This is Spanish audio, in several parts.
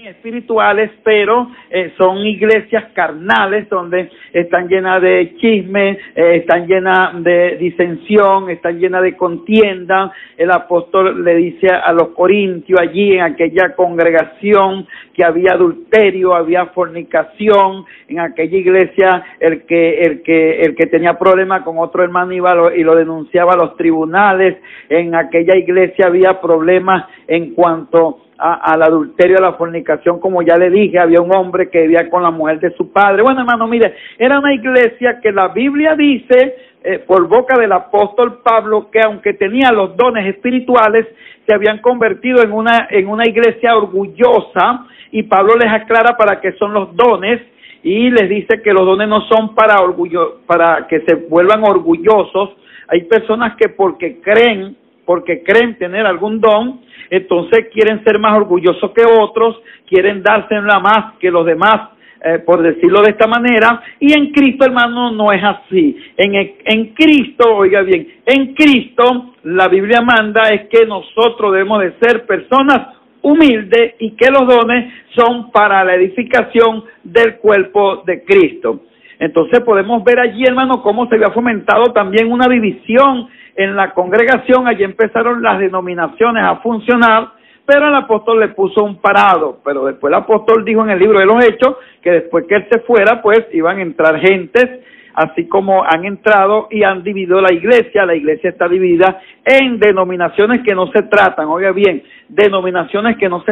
espirituales, pero son iglesias carnales donde están llenas de chisme, están llenas de disensión, están llenas de contienda. El apóstol le dice a los corintios allí en aquella congregación que había adulterio, había fornicación. En aquella iglesia el que tenía problemas con otro hermano iba y lo denunciaba a los tribunales. En aquella iglesia había problemas en cuanto al adulterio, a la fornicación, como ya le dije. Había un hombre que vivía con la mujer de su padre. Bueno, hermano, mire, era una iglesia que la Biblia dice, por boca del apóstol Pablo, que aunque tenía los dones espirituales, se habían convertido en una iglesia orgullosa, y Pablo les aclara para qué son los dones, y les dice que los dones no son para que se vuelvan orgullosos. Hay personas que porque creen tener algún don, entonces quieren ser más orgullosos que otros, quieren dársela más que los demás, por decirlo de esta manera. Y en Cristo, hermano, no es así. En Cristo, oiga bien, en Cristo la Biblia manda es que nosotros debemos de ser personas humildes y que los dones son para la edificación del cuerpo de Cristo. Entonces podemos ver allí, hermano, cómo se había fomentado también una división en la congregación. Allí empezaron las denominaciones a funcionar, pero el apóstol le puso un parado. Pero después el apóstol dijo en el libro de los Hechos que después que él se fuera, pues iban a entrar gentes, así como han entrado y han dividido la iglesia. La iglesia está dividida en denominaciones que no se tratan, oiga bien, denominaciones que no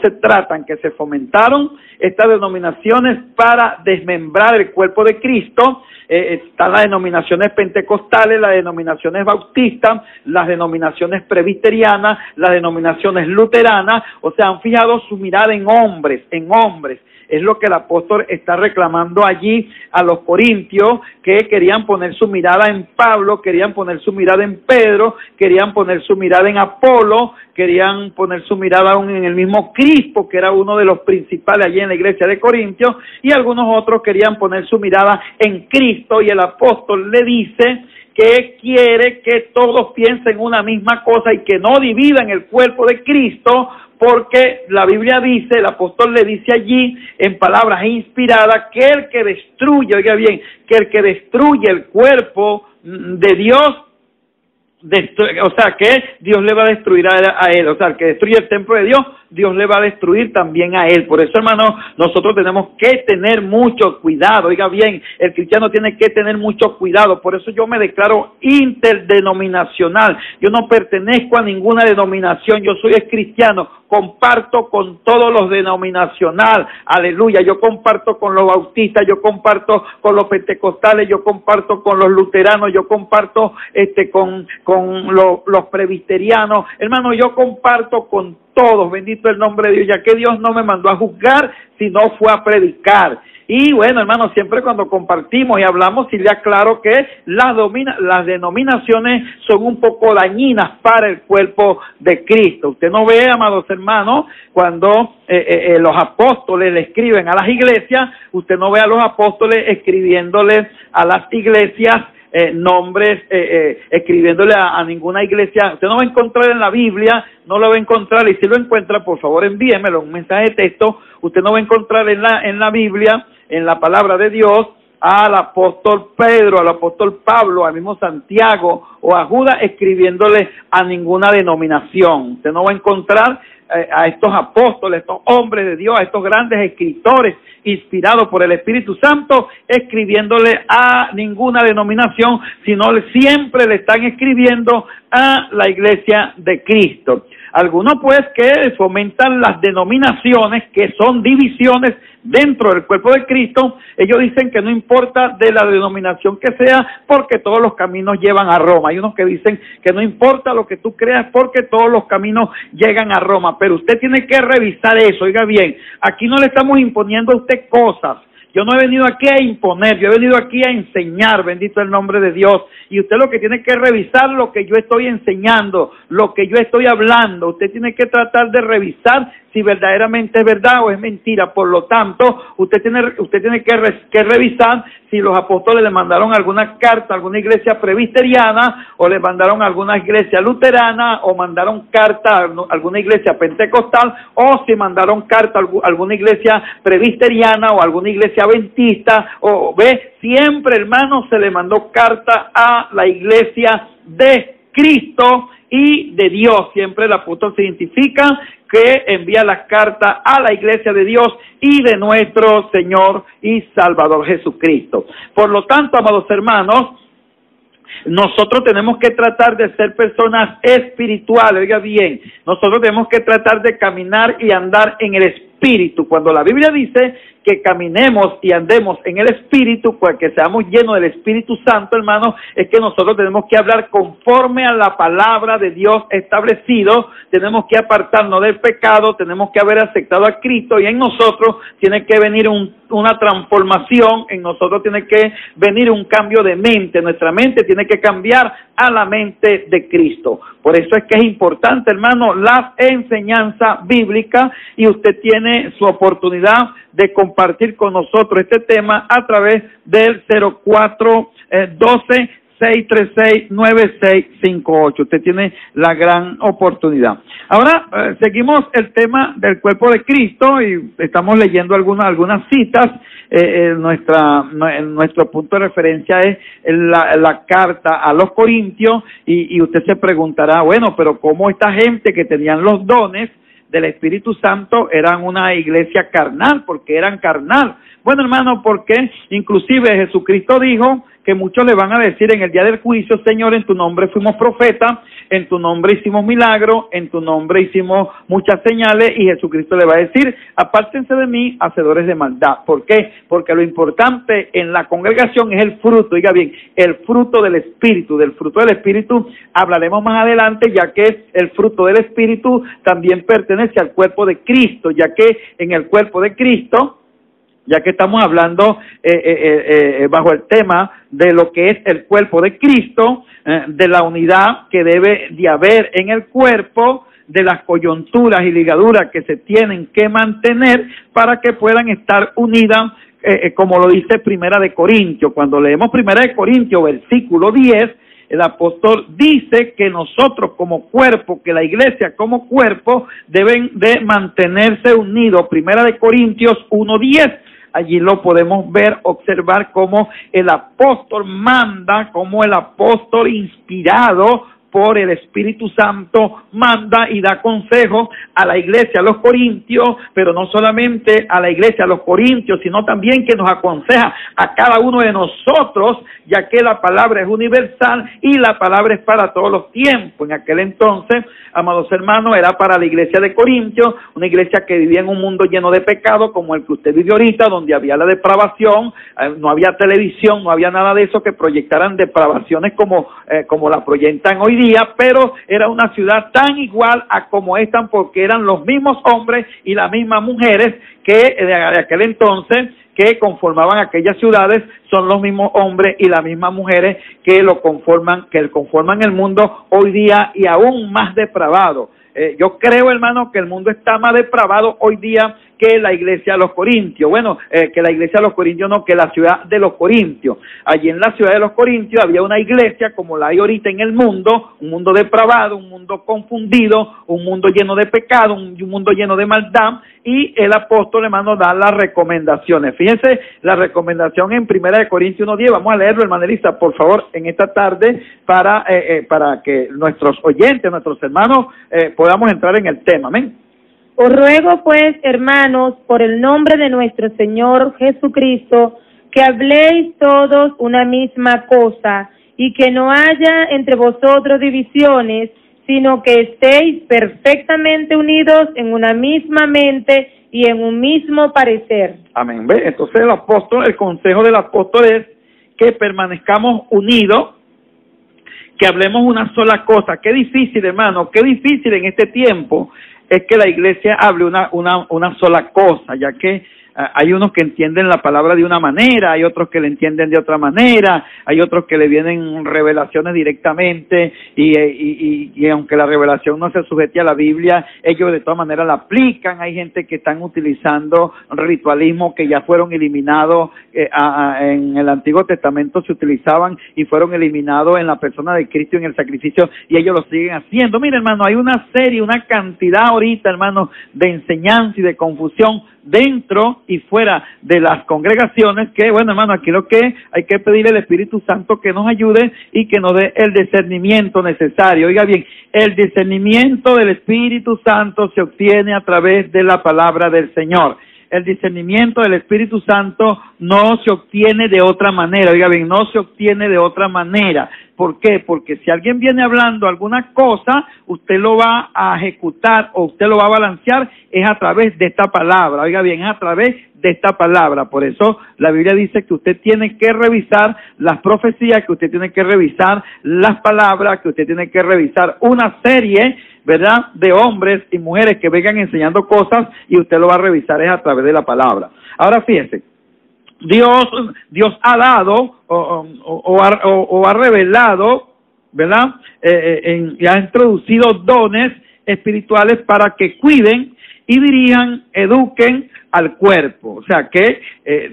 se tratan, que se fomentaron estas denominaciones para desmembrar el cuerpo de Cristo. Están las denominaciones pentecostales, las denominaciones bautistas, las denominaciones presbiterianas, las denominaciones luteranas. O sea, han fijado su mirada en hombres. Es lo que el apóstol está reclamando allí a los corintios, que querían poner su mirada en Pablo, querían poner su mirada en Pedro, querían poner su mirada en Apolo, querían poner su mirada aún en el mismo Crispo, que era uno de los principales allí en la iglesia de Corintios, y algunos otros querían poner su mirada en Cristo. Y el apóstol le dice que quiere que todos piensen una misma cosa y que no dividan el cuerpo de Cristo, porque la Biblia dice, el apóstol le dice allí en palabras inspiradas, que el que destruye, oiga bien, que el que destruye el cuerpo de Dios, o sea, que Dios le va a destruir a él. O sea, el que destruye el templo de Dios, Dios le va a destruir también a él. Por eso, hermano, nosotros tenemos que tener mucho cuidado. Oiga bien, el cristiano tiene que tener mucho cuidado. Por eso yo me declaro interdenominacional. Yo no pertenezco a ninguna denominación. Yo soy cristiano. Comparto con todos los denominacionales. Aleluya. Yo comparto con los bautistas, yo comparto con los pentecostales, yo comparto con los luteranos, yo comparto con los presbiterianos. Hermano, yo comparto con todos, bendito el nombre de Dios, ya que Dios no me mandó a juzgar, sino fue a predicar. Y bueno, hermano, siempre cuando compartimos y hablamos, sí le aclaro que las denominaciones son un poco dañinas para el cuerpo de Cristo. Usted no ve, amados hermanos, cuando los apóstoles le escriben a las iglesias, usted no ve a los apóstoles escribiéndole a las iglesias nombres, escribiéndole a ninguna iglesia. Usted no va a encontrar en la Biblia, no lo va a encontrar, y si lo encuentra, por favor envíemelo, un mensaje de texto. Usted no va a encontrar en la Biblia, en la palabra de Dios, al apóstol Pedro, al apóstol Pablo, al mismo Santiago o a Judas escribiéndole a ninguna denominación. Usted no va a encontrar a estos apóstoles, estos hombres de Dios, a estos grandes escritores inspirados por el Espíritu Santo, escribiéndole a ninguna denominación, sino siempre le están escribiendo a la iglesia de Cristo. Algunos pues que fomentan las denominaciones, que son divisiones dentro del cuerpo de Cristo, ellos dicen que no importa de la denominación que sea, porque todos los caminos llevan a Roma. Hay unos que dicen que no importa lo que tú creas, porque todos los caminos llegan a Roma. Pero usted tiene que revisar eso. Oiga bien, aquí no le estamos imponiendo a usted cosas. Yo no he venido aquí a imponer, yo he venido aquí a enseñar, bendito el nombre de Dios. Y usted lo que tiene que revisar lo que yo estoy enseñando, lo que yo estoy hablando. Usted tiene que tratar de revisar si verdaderamente es verdad o es mentira. Por lo tanto, usted tiene que revisar si los apóstoles le mandaron alguna carta a alguna iglesia presbiteriana, o le mandaron a alguna iglesia luterana, o mandaron carta a alguna iglesia pentecostal, o si mandaron carta a alguna iglesia presbiteriana o alguna iglesia adventista. O ve, siempre, hermano, se le mandó carta a la iglesia de Cristo y de Dios. Siempre el apóstol se identifica que envía las cartas a la iglesia de Dios y de nuestro Señor y Salvador Jesucristo. Por lo tanto, amados hermanos, nosotros tenemos que tratar de ser personas espirituales. Oiga bien, nosotros tenemos que tratar de caminar y andar en el Espíritu. Cuando la Biblia dice que caminemos y andemos en el Espíritu, pues que seamos llenos del Espíritu Santo, hermano, es que nosotros tenemos que hablar conforme a la palabra de Dios establecido. Tenemos que apartarnos del pecado, tenemos que haber aceptado a Cristo, y en nosotros tiene que venir una transformación, en nosotros tiene que venir un cambio de mente. Nuestra mente tiene que cambiar a la mente de Cristo. Por eso es que es importante, hermano, la enseñanza bíblica, y usted tiene su oportunidad de compartir con nosotros este tema a través del 0412-636-9658. Usted tiene la gran oportunidad. Ahora seguimos el tema del cuerpo de Cristo, y estamos leyendo algunas citas. Nuestro punto de referencia es la carta a los Corintios, y usted se preguntará, bueno, pero ¿cómo esta gente que tenían los dones del Espíritu Santo eran una iglesia carnal? Porque eran carnal. Bueno, hermano, porque inclusive Jesucristo dijo que muchos le van a decir en el día del juicio: Señor, en tu nombre fuimos profetas, en tu nombre hicimos milagros, en tu nombre hicimos muchas señales. Y Jesucristo le va a decir: apártense de mí, hacedores de maldad. ¿Por qué? Porque lo importante en la congregación es el fruto. Oiga bien, el fruto del Espíritu. Del fruto del Espíritu hablaremos más adelante, ya que el fruto del Espíritu también pertenece al cuerpo de Cristo, ya que en el cuerpo de Cristo, ya que estamos hablando bajo el tema de lo que es el cuerpo de Cristo, de la unidad que debe de haber en el cuerpo, de las coyunturas y ligaduras que se tienen que mantener para que puedan estar unidas, como lo dice Primera de Corintios. Cuando leemos Primera de Corintios, versículo 10, el apóstol dice que nosotros como cuerpo, que la iglesia como cuerpo deben de mantenerse unidos. Primera de Corintios 1:10. Allí lo podemos ver, observar cómo el apóstol manda, cómo el apóstol inspirado por el Espíritu Santo manda y da consejo a la iglesia, a los corintios, pero no solamente a la iglesia, a los corintios, sino también que nos aconseja a cada uno de nosotros, ya que la palabra es universal y la palabra es para todos los tiempos. En aquel entonces, amados hermanos, era para la iglesia de Corintios, una iglesia que vivía en un mundo lleno de pecado, como el que usted vive ahorita, donde había la depravación, no había televisión, no había nada de eso que proyectaran depravaciones como la proyectan hoy día, pero era una ciudad tan igual a como están, porque eran los mismos hombres y las mismas mujeres que de aquel entonces, que conformaban aquellas ciudades, son los mismos hombres y las mismas mujeres que conforman el mundo hoy día, y aún más depravado. Yo creo, hermano, que el mundo está más depravado hoy día que la iglesia de los Corintios. Bueno, que la iglesia de los Corintios no, que la ciudad de los Corintios. Allí en la ciudad de los Corintios había una iglesia como la hay ahorita en el mundo, un mundo depravado, un mundo confundido, un mundo lleno de pecado, un mundo lleno de maldad, y el apóstol, hermano, da las recomendaciones. Fíjense la recomendación en Primera de Corintios 1:10. Vamos a leerlo, hermano Elisa, por favor, en esta tarde, para que nuestros oyentes, nuestros hermanos, podamos entrar en el tema. Amén. Os ruego, pues, hermanos, por el nombre de nuestro Señor Jesucristo, que habléis todos una misma cosa, y que no haya entre vosotros divisiones, sino que estéis perfectamente unidos en una misma mente y en un mismo parecer. Amén. ¿Ve? Entonces el consejo del apóstol es que permanezcamos unidos, que hablemos una sola cosa. Qué difícil, hermano, qué difícil en este tiempo es que la iglesia hable una sola cosa, ya que hay unos que entienden la palabra de una manera, hay otros que le entienden de otra manera, hay otros que le vienen revelaciones directamente y aunque la revelación no se sujete a la Biblia, ellos de todas maneras la aplican. Hay gente que están utilizando ritualismos que ya fueron eliminados en el Antiguo Testamento, se utilizaban y fueron eliminados en la persona de Cristo en el sacrificio, y ellos lo siguen haciendo. Mira, hermano, hay una serie, una cantidad ahorita, hermano, de enseñanza y de confusión dentro y fuera de las congregaciones, que bueno, hermano, aquí lo que hay que pedirle al Espíritu Santo que nos ayude y que nos dé el discernimiento necesario. Oiga bien, el discernimiento del Espíritu Santo se obtiene a través de la palabra del Señor. El discernimiento del Espíritu Santo no se obtiene de otra manera. Oiga bien, no se obtiene de otra manera. ¿Por qué? Porque si alguien viene hablando alguna cosa, usted lo va a ejecutar o usted lo va a balancear, es a través de esta palabra. Oiga bien, es a través de esta palabra. Por eso la Biblia dice que usted tiene que revisar las profecías, que usted tiene que revisar las palabras, que usted tiene que revisar una serie, ¿verdad?, de hombres y mujeres que vengan enseñando cosas, y usted lo va a revisar es a través de la palabra. Ahora fíjese, Dios ha dado o ha revelado, ¿verdad?, y ha introducido dones espirituales para que cuiden y dirijan, eduquen al cuerpo. O sea que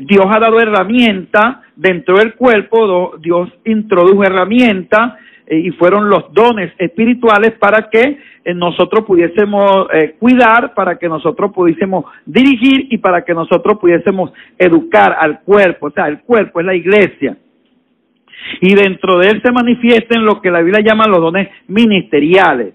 Dios ha dado herramientas dentro del cuerpo, Dios introdujo herramientas y fueron los dones espirituales para que nosotros pudiésemos cuidar, para que nosotros pudiésemos dirigir y para que nosotros pudiésemos educar al cuerpo. O sea, el cuerpo es la iglesia. Y dentro de él se manifiestan lo que la Biblia llama los dones ministeriales.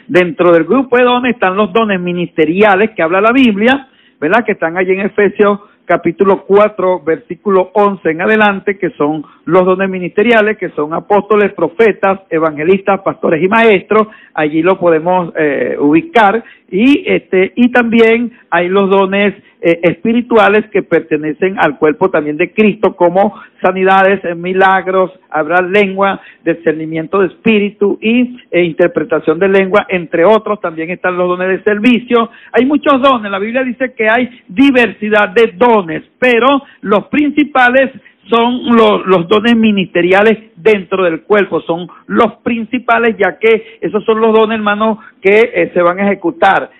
Dentro del grupo de dones están los dones ministeriales que habla la Biblia, ¿verdad?, que están allí en Efesios capítulo 4, versículo 11 en adelante, que son los dones ministeriales, que son apóstoles, profetas, evangelistas, pastores y maestros. Allí lo podemos ubicar, y también hay los dones espirituales que pertenecen al cuerpo también de Cristo, como sanidades, milagros, hablar lengua, discernimiento de espíritu y interpretación de lengua, entre otros. También están los dones de servicio. Hay muchos dones. La Biblia dice que hay diversidad de dones, pero los principales son los dones ministeriales dentro del cuerpo, son los principales, ya que esos son los dones, hermanos, que se van a ejecutar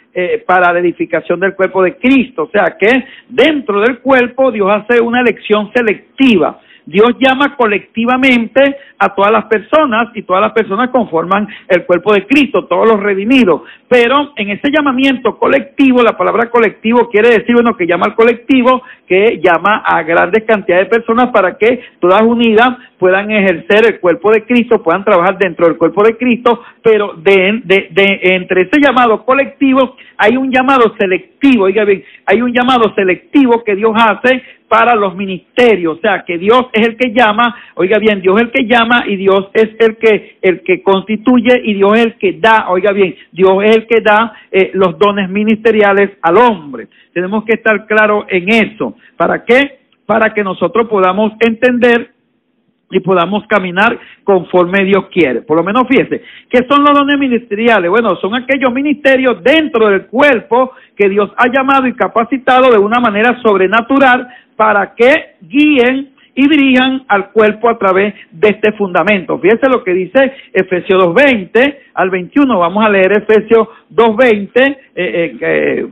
para la edificación del cuerpo de Cristo. O sea que dentro del cuerpo Dios hace una elección selectiva. Dios llama colectivamente a todas las personas, y todas las personas conforman el cuerpo de Cristo, todos los redimidos. Pero en ese llamamiento colectivo, la palabra colectivo quiere decir, bueno, que llama al colectivo, que llama a grandes cantidades de personas para que todas unidas puedan ejercer el cuerpo de Cristo, puedan trabajar dentro del cuerpo de Cristo. Pero entre ese llamado colectivo hay un llamado selectivo. Oiga bien, hay un llamado selectivo que Dios hace para los ministerios. O sea, que Dios es el que llama. Oiga bien, Dios es el que llama, y Dios es el que constituye, y Dios es el que da. Oiga bien, Dios es el que da los dones ministeriales al hombre. Tenemos que estar claros en eso. ¿Para qué? Para que nosotros podamos entender y podamos caminar conforme Dios quiere. Por lo menos fíjese, ¿qué son los dones ministeriales? Bueno, son aquellos ministerios dentro del cuerpo que Dios ha llamado y capacitado de una manera sobrenatural para que guíen y dirijan al cuerpo a través de este fundamento. Fíjese lo que dice Efesios 2:20 al 21. Vamos a leer Efesios 2:20,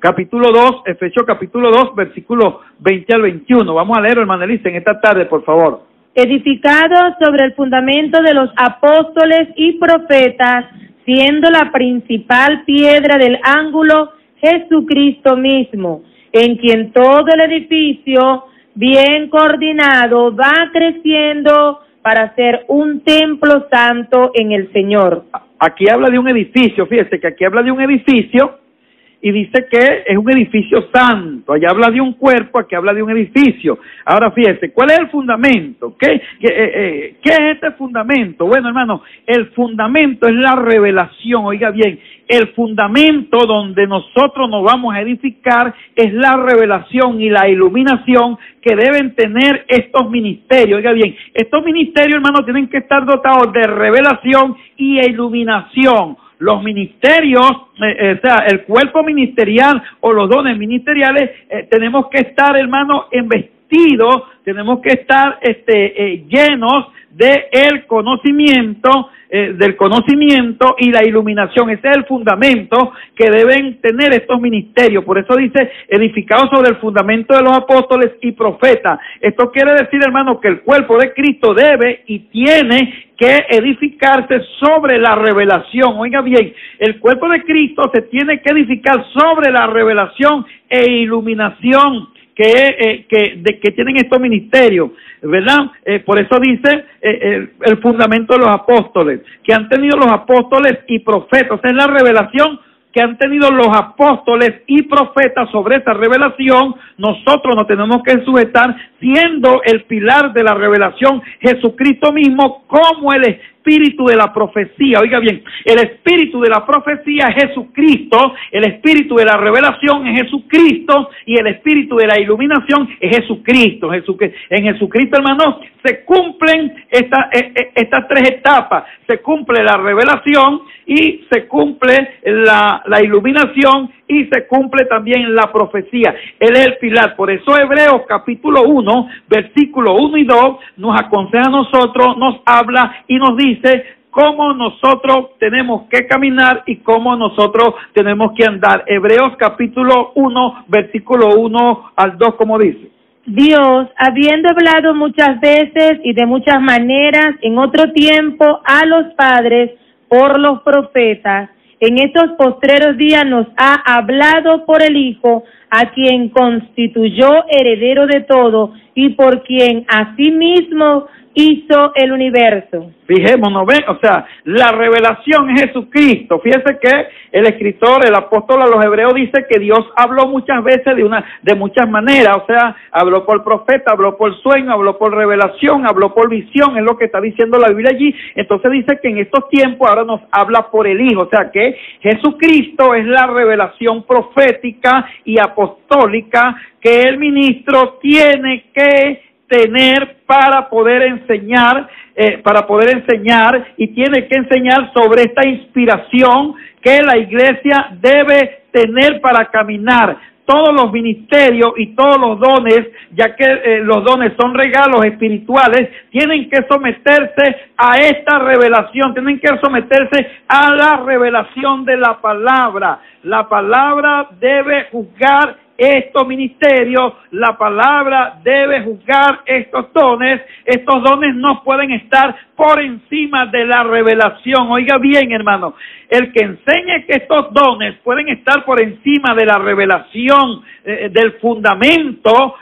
capítulo 2, Efesios capítulo 2, versículo 20 al 21. Vamos a leer, hermana Elisa, en esta tarde, por favor. Edificado sobre el fundamento de los apóstoles y profetas, siendo la principal piedra del ángulo Jesucristo mismo, en quien todo el edificio, bien coordinado, va creciendo para ser un templo santo en el Señor. Aquí habla de un edificio, fíjese que aquí habla de un edificio y dice que es un edificio santo. Allá habla de un cuerpo, aquí habla de un edificio. Ahora fíjese, ¿cuál es el fundamento? ¿Qué es este fundamento? Bueno, hermano, el fundamento es la revelación. Oiga bien, el fundamento donde nosotros nos vamos a edificar es la revelación y la iluminación que deben tener estos ministerios. Oiga bien, estos ministerios, hermano, tienen que estar dotados de revelación y iluminación. los ministerios, o sea, el cuerpo ministerial o los dones ministeriales, tenemos que estar, hermano, investidos, tenemos que estar llenos del conocimiento y la iluminación. Ese es el fundamento que deben tener estos ministerios. Por eso dice, edificados sobre el fundamento de los apóstoles y profetas. Esto quiere decir, hermano, que el cuerpo de Cristo debe y tiene que edificarse sobre la revelación. Oiga bien, el cuerpo de Cristo se tiene que edificar sobre la revelación e iluminación que tienen estos ministerios, ¿verdad? Por eso dice el fundamento de los apóstoles, que han tenido los apóstoles y profetas. Es la revelación que han tenido los apóstoles y profetas. Sobre esa revelación nosotros nos tenemos que sujetar, siendo el pilar de la revelación Jesucristo mismo como el espíritu de la profecía. Oiga bien, el espíritu de la profecía es Jesucristo, el espíritu de la revelación es Jesucristo y el espíritu de la iluminación es Jesucristo. En Jesucristo, hermano, se cumplen estas tres etapas. Se cumple la revelación y se cumple la iluminación y se cumple también la profecía. Él es el pilar. Por eso Hebreos capítulo 1, versículo 1 y 2 nos aconseja a nosotros, nos habla y nos dice cómo nosotros tenemos que caminar y cómo nosotros tenemos que andar. Hebreos capítulo 1, versículo 1 al 2, como dice: Dios, habiendo hablado muchas veces y de muchas maneras en otro tiempo a los padres por los profetas, en estos postreros días nos ha hablado por el Hijo, a quien constituyó heredero de todo y por quien asimismo hizo el universo. Fijémonos, ¿ven? O sea, la revelación es Jesucristo. Fíjese que el escritor, el apóstol a los hebreos dice que Dios habló muchas veces de muchas maneras. O sea, habló por profeta, habló por sueño, habló por revelación, habló por visión, es lo que está diciendo la Biblia allí. Entonces dice que en estos tiempos ahora nos habla por el Hijo. O sea que Jesucristo es la revelación profética y apostólica que el ministro tiene que tener para poder enseñar y tiene que enseñar sobre esta inspiración que la iglesia debe tener para caminar. Todos los ministerios y todos los dones, ya que los dones son regalos espirituales, tienen que someterse a esta revelación, tienen que someterse a la revelación de la palabra. La palabra debe juzgar estos ministerios, la palabra debe juzgar estos dones no pueden estar por encima de la revelación. Oiga bien, hermano, el que enseñe que estos dones pueden estar por encima de la revelación del fundamento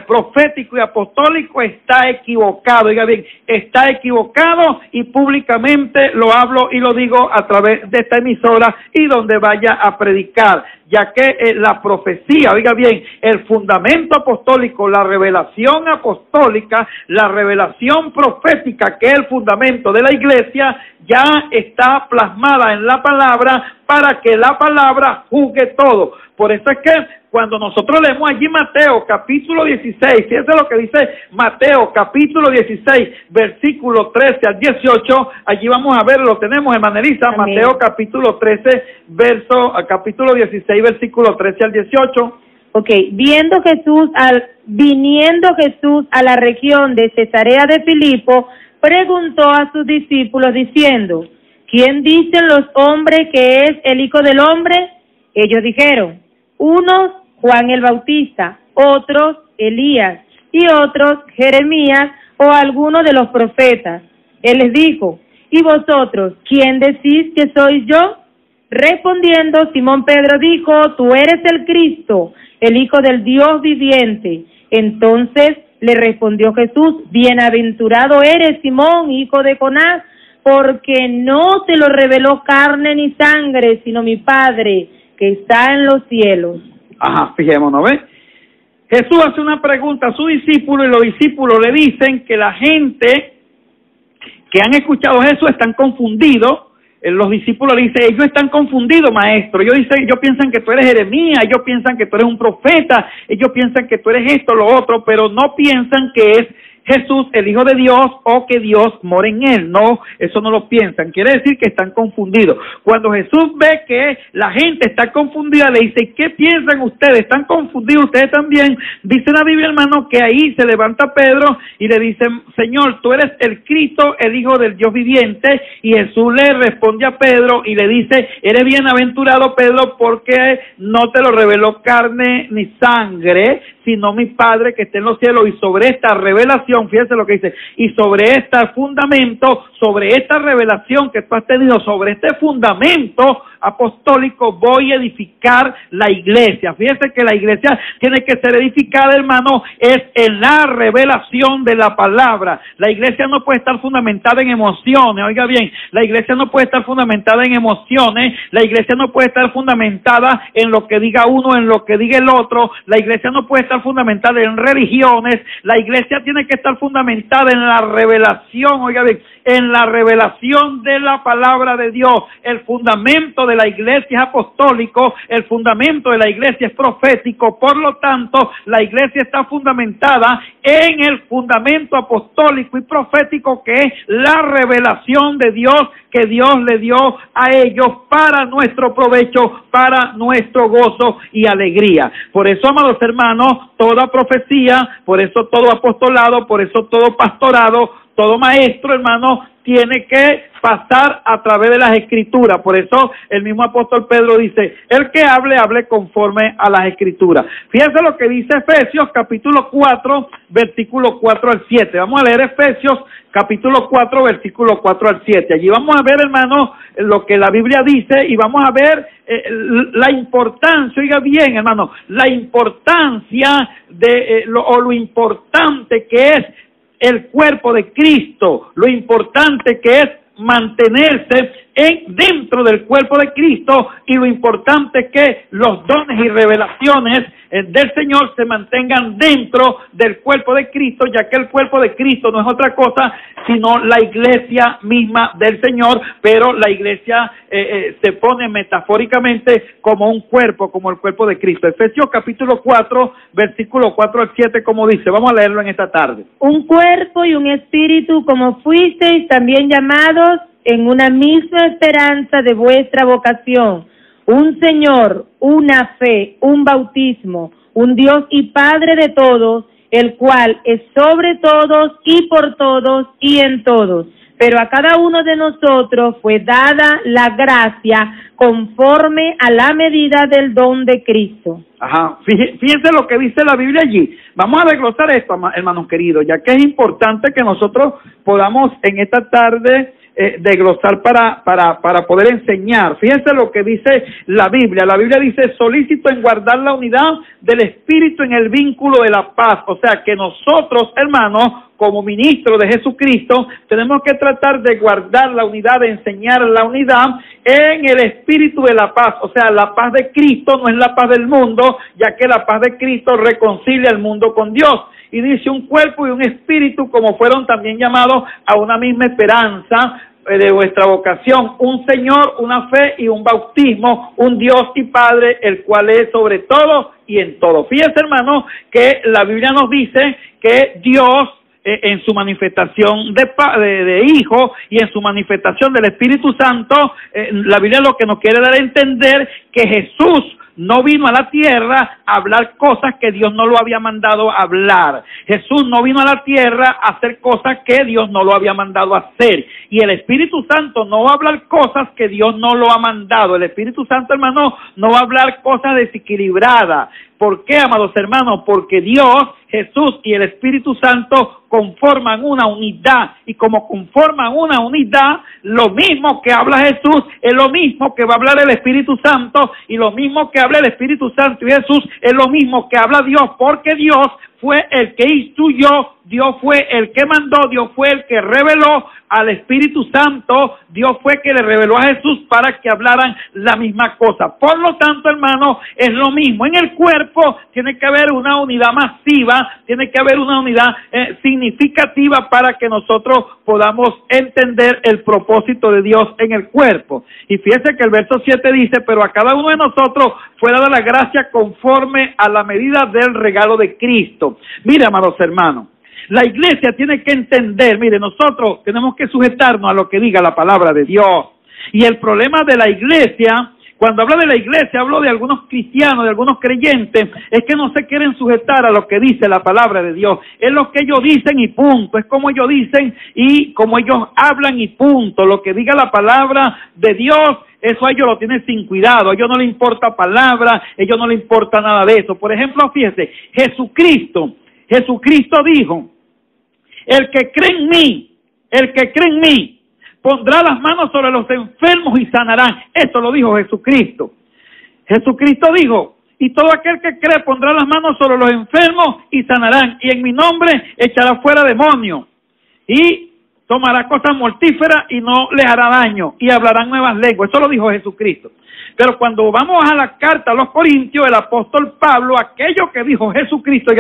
profético y apostólico está equivocado. Oiga bien, está equivocado y públicamente lo hablo y lo digo a través de esta emisora y donde vaya a predicar, ya que la profecía, oiga bien, el fundamento apostólico, la revelación apostólica, la revelación profética, que es el fundamento de la iglesia, ya está plasmada en la palabra para que la palabra juzgue todo. Por eso es que cuando nosotros leemos allí Mateo capítulo 16, fíjense lo que dice Mateo capítulo 16, versículo 13 al 18, allí vamos a ver, lo tenemos, hermana Elisa. Amén. Mateo capítulo 13, capítulo 16, versículo 13 al 18. Ok, viniendo Jesús a la región de Cesarea de Filipo, preguntó a sus discípulos diciendo: ¿quién dicen los hombres que es el Hijo del Hombre? Ellos dijeron: unos Juan el Bautista, otros Elías, y otros Jeremías o alguno de los profetas. Él les dijo: ¿y vosotros quién decís que soy yo? Respondiendo, Simón Pedro dijo: tú eres el Cristo, el Hijo del Dios viviente. Entonces le respondió Jesús: bienaventurado eres, Simón, hijo de Jonás, porque no te lo reveló carne ni sangre, sino mi Padre que está en los cielos. Ajá, fijémonos, ¿ves? Jesús hace una pregunta a su discípulo y los discípulos le dicen que la gente que han escuchado a Jesús están confundidos. Los discípulos le dicen: ellos están confundidos, maestro. Ellos piensan que tú eres Jeremías, ellos piensan que tú eres un profeta, ellos piensan que tú eres esto, lo otro, pero no piensan que es Jesús el Hijo de Dios o que Dios mora en él. No, eso no lo piensan. Quiere decir que están confundidos. Cuando Jesús ve que la gente está confundida, le dice, ¿qué piensan ustedes? ¿Están confundidos ustedes también? Dice la Biblia, hermano, que ahí se levanta Pedro y le dice, Señor, tú eres el Cristo, el Hijo del Dios viviente. Y Jesús le responde a Pedro y le dice, eres bienaventurado, Pedro, porque no te lo reveló carne ni sangre, sino mi Padre que está en los cielos. Y sobre esta revelación, fíjense lo que dice, y sobre este fundamento, sobre esta revelación que tú has tenido, sobre este fundamento apostólico, voy a edificar la iglesia. Fíjense que la iglesia tiene que ser edificada, hermano, es en la revelación de la palabra. La iglesia no puede estar fundamentada en emociones, oiga bien, la iglesia no puede estar fundamentada en emociones, la iglesia no puede estar fundamentada en lo que diga uno, en lo que diga el otro, la iglesia no puede estar fundamentada en religiones, la iglesia tiene que estar fundamentada en la revelación, oiga bien, en la revelación de la palabra de Dios. El fundamento de la iglesia es apostólico, el fundamento de la iglesia es profético, por lo tanto, la iglesia está fundamentada en el fundamento apostólico y profético que es la revelación de Dios que Dios le dio a ellos para nuestro provecho, para nuestro gozo y alegría. Por eso, amados hermanos, toda profecía, por eso todo apostolado, por eso todo pastorado, todo maestro, hermano, tiene que pasar a través de las Escrituras. Por eso el mismo apóstol Pedro dice, el que hable, hable conforme a las Escrituras. Fíjense lo que dice Efesios capítulo 4, versículo 4 al 7. Vamos a leer Efesios capítulo 4, versículo 4 al 7. Allí vamos a ver, hermano, lo que la Biblia dice y vamos a ver la importancia, oiga bien, hermano, la importancia de lo importante que es el cuerpo de Cristo, lo importante que es mantenerse dentro del cuerpo de Cristo y lo importante que los dones y revelaciones del Señor se mantengan dentro del cuerpo de Cristo, ya que el cuerpo de Cristo no es otra cosa sino la iglesia misma del Señor, pero la iglesia se pone metafóricamente como un cuerpo, como el cuerpo de Cristo. Efesios capítulo 4, versículo 4 al 7, como dice, vamos a leerlo en esta tarde. Un cuerpo y un espíritu, como fuisteis también llamados en una misma esperanza de vuestra vocación, un Señor, una fe, un bautismo, un Dios y Padre de todos, el cual es sobre todos y por todos y en todos. Pero a cada uno de nosotros fue dada la gracia conforme a la medida del don de Cristo. Ajá, fíjense lo que dice la Biblia allí. Vamos a desglosar esto, hermanos queridos, ya que es importante que nosotros podamos en esta tarde desglosar para poder enseñar. Fíjense lo que dice la Biblia. La Biblia dice, solícito en guardar la unidad del Espíritu en el vínculo de la paz. O sea, que nosotros, hermanos, como ministros de Jesucristo, tenemos que tratar de guardar la unidad, de enseñar la unidad en el espíritu de la paz. O sea, la paz de Cristo no es la paz del mundo, ya que la paz de Cristo reconcilia el mundo con Dios. Y dice, un cuerpo y un espíritu, como fueron también llamados a una misma esperanza de vuestra vocación, un Señor, una fe y un bautismo, un Dios y Padre, el cual es sobre todo y en todo. Fíjense, hermano, que la Biblia nos dice que Dios, en su manifestación de Hijo y en su manifestación del Espíritu Santo, la Biblia lo que nos quiere dar a entender que Jesús no vino a la tierra a hablar cosas que Dios no lo había mandado a hablar. Jesús no vino a la tierra a hacer cosas que Dios no lo había mandado a hacer. Y el Espíritu Santo no va a hablar cosas que Dios no lo ha mandado. El Espíritu Santo, hermano, no va a hablar cosas desequilibradas. ¿Por qué, amados hermanos? Porque Dios, Jesús y el Espíritu Santo conforman una unidad. Y como conforman una unidad, lo mismo que habla Jesús es lo mismo que va a hablar el Espíritu Santo. Y lo mismo que habla el Espíritu Santo y Jesús es lo mismo que habla Dios. Porque Dios fue el que instruyó, Dios fue el que mandó, Dios fue el que reveló al Espíritu Santo, Dios fue que le reveló a Jesús para que hablaran la misma cosa. Por lo tanto, hermano, es lo mismo. En el cuerpo tiene que haber una unidad masiva, tiene que haber una unidad significativa para que nosotros podamos entender el propósito de Dios en el cuerpo. Y fíjese que el verso 7 dice, pero a cada uno de nosotros fue dada la gracia conforme a la medida del regalo de Cristo. Mira, amados hermanos, La iglesia tiene que entender, mire, nosotros tenemos que sujetarnos a lo que diga la palabra de Dios. Y el problema de la iglesia, cuando hablo de la iglesia, hablo de algunos cristianos, de algunos creyentes, es que no se quieren sujetar a lo que dice la palabra de Dios. Es lo que ellos dicen y punto, es como ellos dicen y como ellos hablan y punto. Lo que diga la palabra de Dios, eso a ellos lo tienen sin cuidado, a ellos no les importa palabra, a ellos no les importa nada de eso. Por ejemplo, fíjese, Jesucristo dijo, el que cree en mí, pondrá las manos sobre los enfermos y sanarán. Esto lo dijo Jesucristo. Jesucristo dijo, y todo aquel que cree pondrá las manos sobre los enfermos y sanarán. Y en mi nombre echará fuera demonios. Y tomará cosas mortíferas y no les hará daño. Y hablarán nuevas lenguas. Eso lo dijo Jesucristo. Pero cuando vamos a la carta a los Corintios, el apóstol Pablo, aquello que dijo Jesucristo,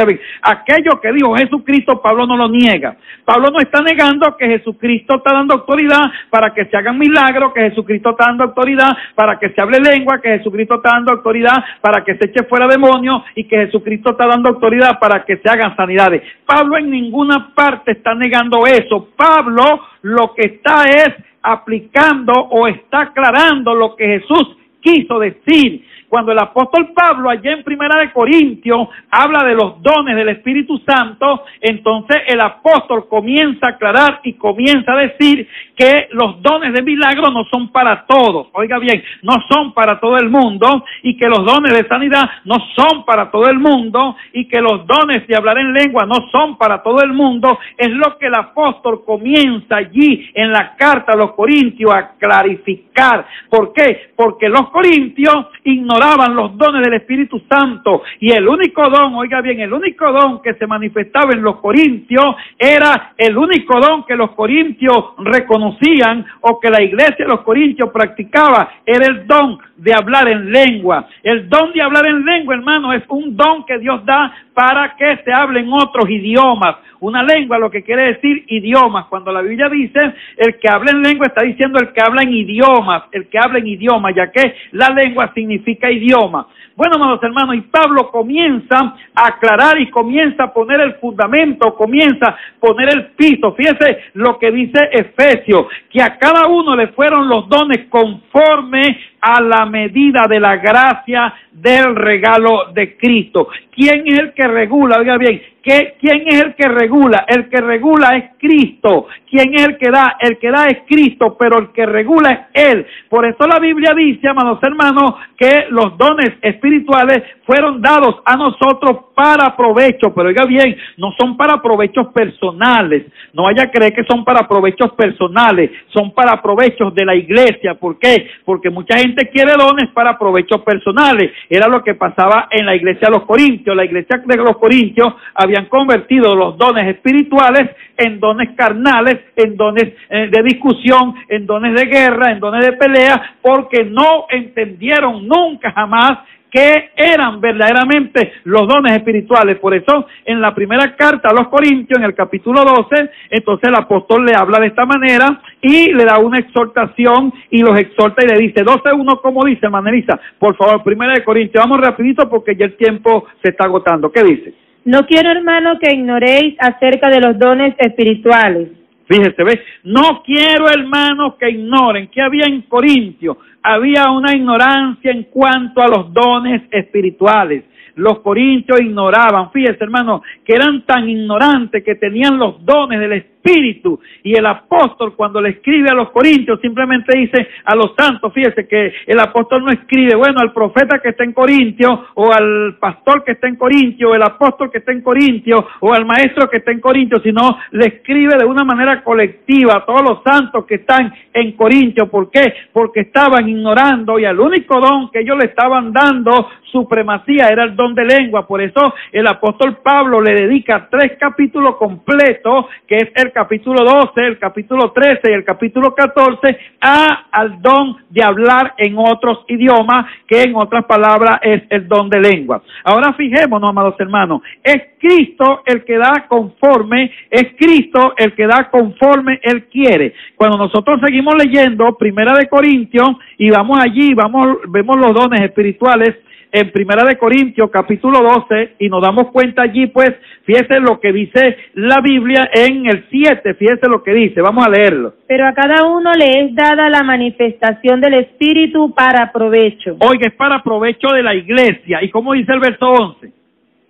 aquello que dijo Jesucristo, Pablo no lo niega. Pablo no está negando que Jesucristo está dando autoridad para que se hagan milagros, que Jesucristo está dando autoridad para que se hable lengua, que Jesucristo está dando autoridad para que se eche fuera demonios y que Jesucristo está dando autoridad para que se hagan sanidades. Pablo en ninguna parte está negando eso. Pablo lo que está es aplicando o está aclarando lo que Jesús quiso decir. Cuando el apóstol Pablo allá en Primera de Corintios habla de los dones del Espíritu Santo, entonces el apóstol comienza a aclarar y comienza a decir que los dones de milagro no son para todos, oiga bien, no son para todo el mundo, y que los dones de sanidad no son para todo el mundo, y que los dones de hablar en lengua no son para todo el mundo. Es lo que el apóstol comienza allí en la carta a los Corintios a clarificar. ¿Por qué? Porque los corintios ignoraban los dones del Espíritu Santo, y el único don, oiga bien, el único don que se manifestaba en los corintios era el único don que los corintios reconocían o que la iglesia de los corintios practicaba, era el don de hablar en lengua. El don de hablar en lengua, hermano, es un don que Dios da para que se hablen otros idiomas. Una lengua lo que quiere decir idiomas. Cuando la Biblia dice el que habla en lengua, está diciendo el que habla en idiomas, el que habla en idiomas, ya que la lengua significa idioma. Bueno, amados hermanos, y Pablo comienza a aclarar y comienza a poner el fundamento, comienza a poner el piso. Fíjese lo que dice Efesios, que a cada uno le fueron los dones conforme a la medida de la gracia del regalo de Cristo. ¿Quién es el que regula? Oiga bien, ¿quién es el que regula? El que regula es Cristo. ¿Quién es el que da? El que da es Cristo, pero el que regula es Él. Por eso la Biblia dice, amados hermanos, que los dones espirituales fueron dados a nosotros para provecho, pero oiga bien, no son para provechos personales. No vaya a creer que son para provechos personales, son para provechos de la iglesia. ¿Por qué? Porque mucha gente quiere dones para provechos personales. Era lo que pasaba en la iglesia de los Corintios. La iglesia de los Corintios habían convertido los dones espirituales en dones carnales, en dones de discusión, en dones de guerra, en dones de pelea, porque no entendieron nunca jamás que eran verdaderamente los dones espirituales. Por eso, en la primera carta a los Corintios, en el capítulo 12, entonces el apóstol le habla de esta manera y le da una exhortación y los exhorta y le dice, 12:1, ¿cómo dice, hermana Elisa? Por favor, Primera de Corintios, vamos rapidito porque ya el tiempo se está agotando. ¿Qué dice? No quiero, hermano, que ignoréis acerca de los dones espirituales. Fíjese, ¿ves? No quiero, hermanos, que ignoren. ¿Qué había en Corintios? Había una ignorancia en cuanto a los dones espirituales. Los corintios ignoraban, fíjese, hermano, que eran tan ignorantes que tenían los dones del Espíritu, y el apóstol cuando le escribe a los corintios simplemente dice a los santos, fíjese que el apóstol no escribe, bueno, al profeta que está en Corintio, o al pastor que está en Corintio, o el apóstol que está en Corintio, o al maestro que está en Corintio, sino le escribe de una manera colectiva a todos los santos que están en Corintio. ¿Por qué? Porque estaban ignorando, y al único don que ellos le estaban dando supremacía era el don de lengua. Por eso el apóstol Pablo le dedica 3 capítulos completos, que es el capítulo 12, el capítulo 13 y el capítulo 14, al don de hablar en otros idiomas, que en otras palabras es el don de lengua. Ahora fijémonos, amados hermanos, es Cristo el que da conforme, es Cristo el que da conforme Él quiere. Cuando nosotros seguimos leyendo Primera de Corintios y vamos allí, vemos los dones espirituales, en Primera de Corintios, capítulo 12, y nos damos cuenta allí, pues, fíjese lo que dice la Biblia en el 7, fíjese lo que dice, vamos a leerlo. Pero a cada uno le es dada la manifestación del Espíritu para provecho. Oiga, es para provecho de la iglesia. ¿Y cómo dice el verso 11?